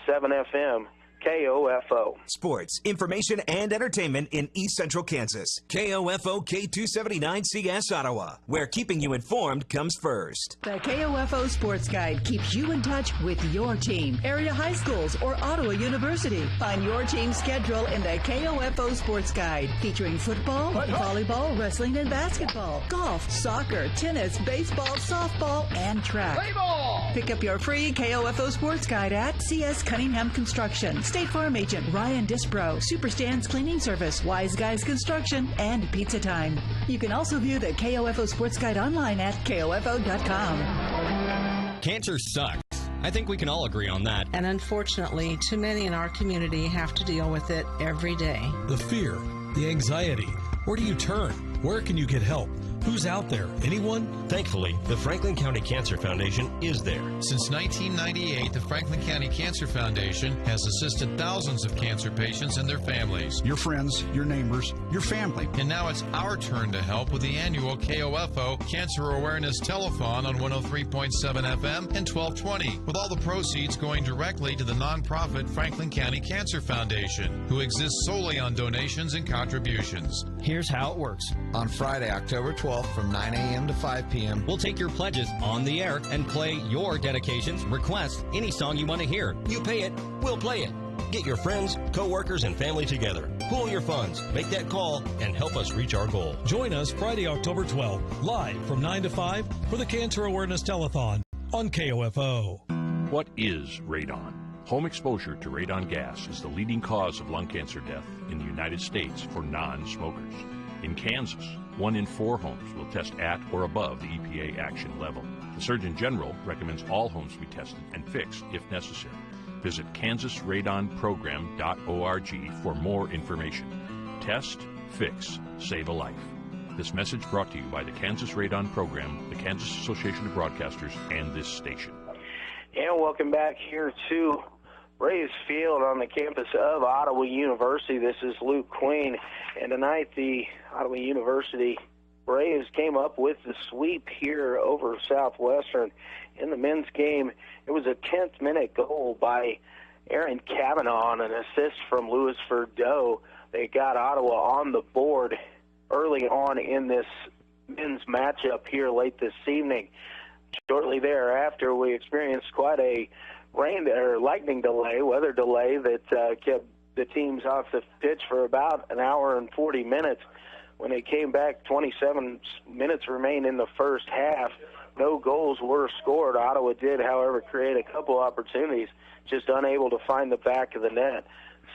FM, KOFO. Sports, information, and entertainment in East Central Kansas. KOFO K279CS Ottawa, where keeping you informed comes first. The KOFO Sports Guide keeps you in touch with your team, area high schools, or Ottawa University. Find your team's schedule in the KOFO Sports Guide, featuring football, volleyball, wrestling, and basketball, golf, soccer, tennis, baseball, softball, and track. Play-ball! Pick up your free KOFO Sports Guide at CS Cunningham Construction, State Farm Agent Ryan Disbro, Superstands Cleaning Service, Wise Guys Construction, and Pizza Time. You can also view the KOFO Sports Guide online at KOFO.com. Cancer sucks. I think we can all agree on that. And unfortunately, too many in our community have to deal with it every day. The fear, the anxiety. Where do you turn? Where can you get help? Who's out there? Anyone? Thankfully, the Franklin County Cancer Foundation is there. Since 1998, the Franklin County Cancer Foundation has assisted thousands of cancer patients and their families. Your friends, your neighbors, your family. And now it's our turn to help with the annual KOFO Cancer Awareness Telethon on 103.7 FM and 1220, with all the proceeds going directly to the nonprofit Franklin County Cancer Foundation, who exists solely on donations and contributions. Here's how it works. On Friday, October 12th from 9 a.m. to 5 p.m. We'll take your pledges on the air and play your dedications, requests, any song you want to hear. You pay it, we'll play it. Get your friends, co-workers, and family together. Pool your funds, make that call, and help us reach our goal. Join us Friday, October 12th, live from 9 to 5 for the Cancer Awareness Telethon on KOFO. What is radon? Home exposure to radon gas is the leading cause of lung cancer death in the United States for non-smokers. In Kansas, 1 in 4 homes will test at or above the EPA action level. The Surgeon General recommends all homes be tested and fixed if necessary. Visit kansasradonprogram.org for more information. Test, fix, save a life. This message brought to you by the Kansas Radon Program, the Kansas Association of Broadcasters, and this station. And welcome back here to Braves Field on the campus of Ottawa University. This is Luke Queen, and tonight the Ottawa University Braves came up with the sweep here over Southwestern. In the men's game, it was a 10th minute goal by Aaron Kavanaugh and an assist from Louis Verdot. They got Ottawa on the board early on in this men's matchup here late this evening. Shortly thereafter, we experienced quite a lightning delay, weather delay that kept the teams off the pitch for about an hour and 40 minutes. When they came back, 27 minutes remained in the first half. No goals were scored. Ottawa did, however, create a couple opportunities, just unable to find the back of the net.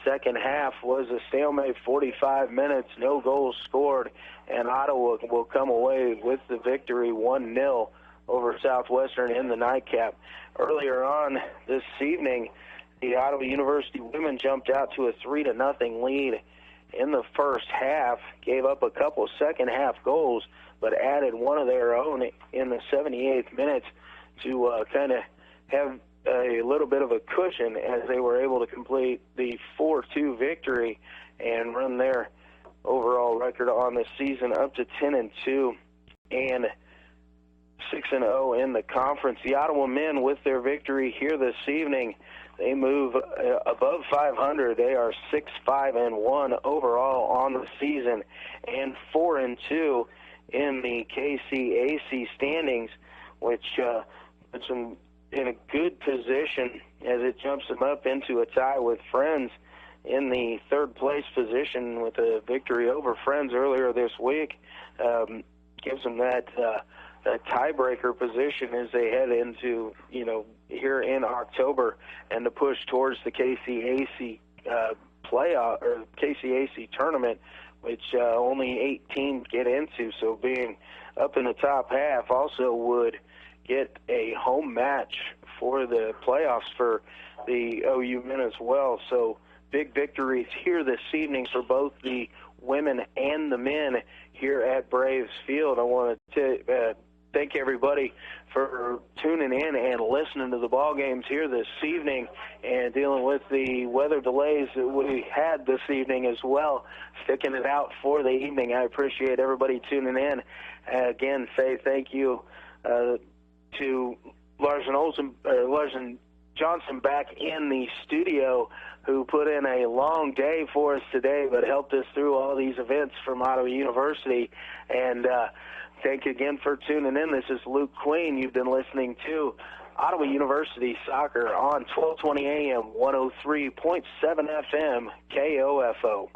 Second half was a stalemate, 45 minutes, no goals scored, and Ottawa will come away with the victory 1-0 over Southwestern in the nightcap. Earlier on this evening, the Ottawa University women jumped out to a 3-0 lead in the first half, gave up a couple second-half goals, but added one of their own in the 78th minute to kind of have a little bit of a cushion as they were able to complete the 4-2 victory and run their overall record on the season up to 10-2 and 6-0 in the conference. The Ottawa men, with their victory here this evening, they move above 500. They are 6-5-1 overall on the season and 4-2 in the KCAC standings, which puts them in a good position as it jumps them up into a tie with Friends in the third place position with a victory over Friends earlier this week. Gives them that tiebreaker position as they head into, here in October and to push towards the KCAC playoff or KCAC tournament, which only 8 teams get into. So being up in the top half also would get a home match for the playoffs for the OU men as well. So big victories here this evening for both the women and the men here at Braves Field. I want to thank everybody for tuning in and listening to the ball games here this evening and dealing with the weather delays that we had this evening as well, sticking it out for the evening. I appreciate everybody tuning in. Again, say thank you to Larson Johnson back in the studio, who put in a long day for us today but helped us through all these events from Ottawa University. And thank you again for tuning in. This is Luke Queen. You've been listening to Ottawa University Soccer on 1220 AM, 103.7 FM, KOFO.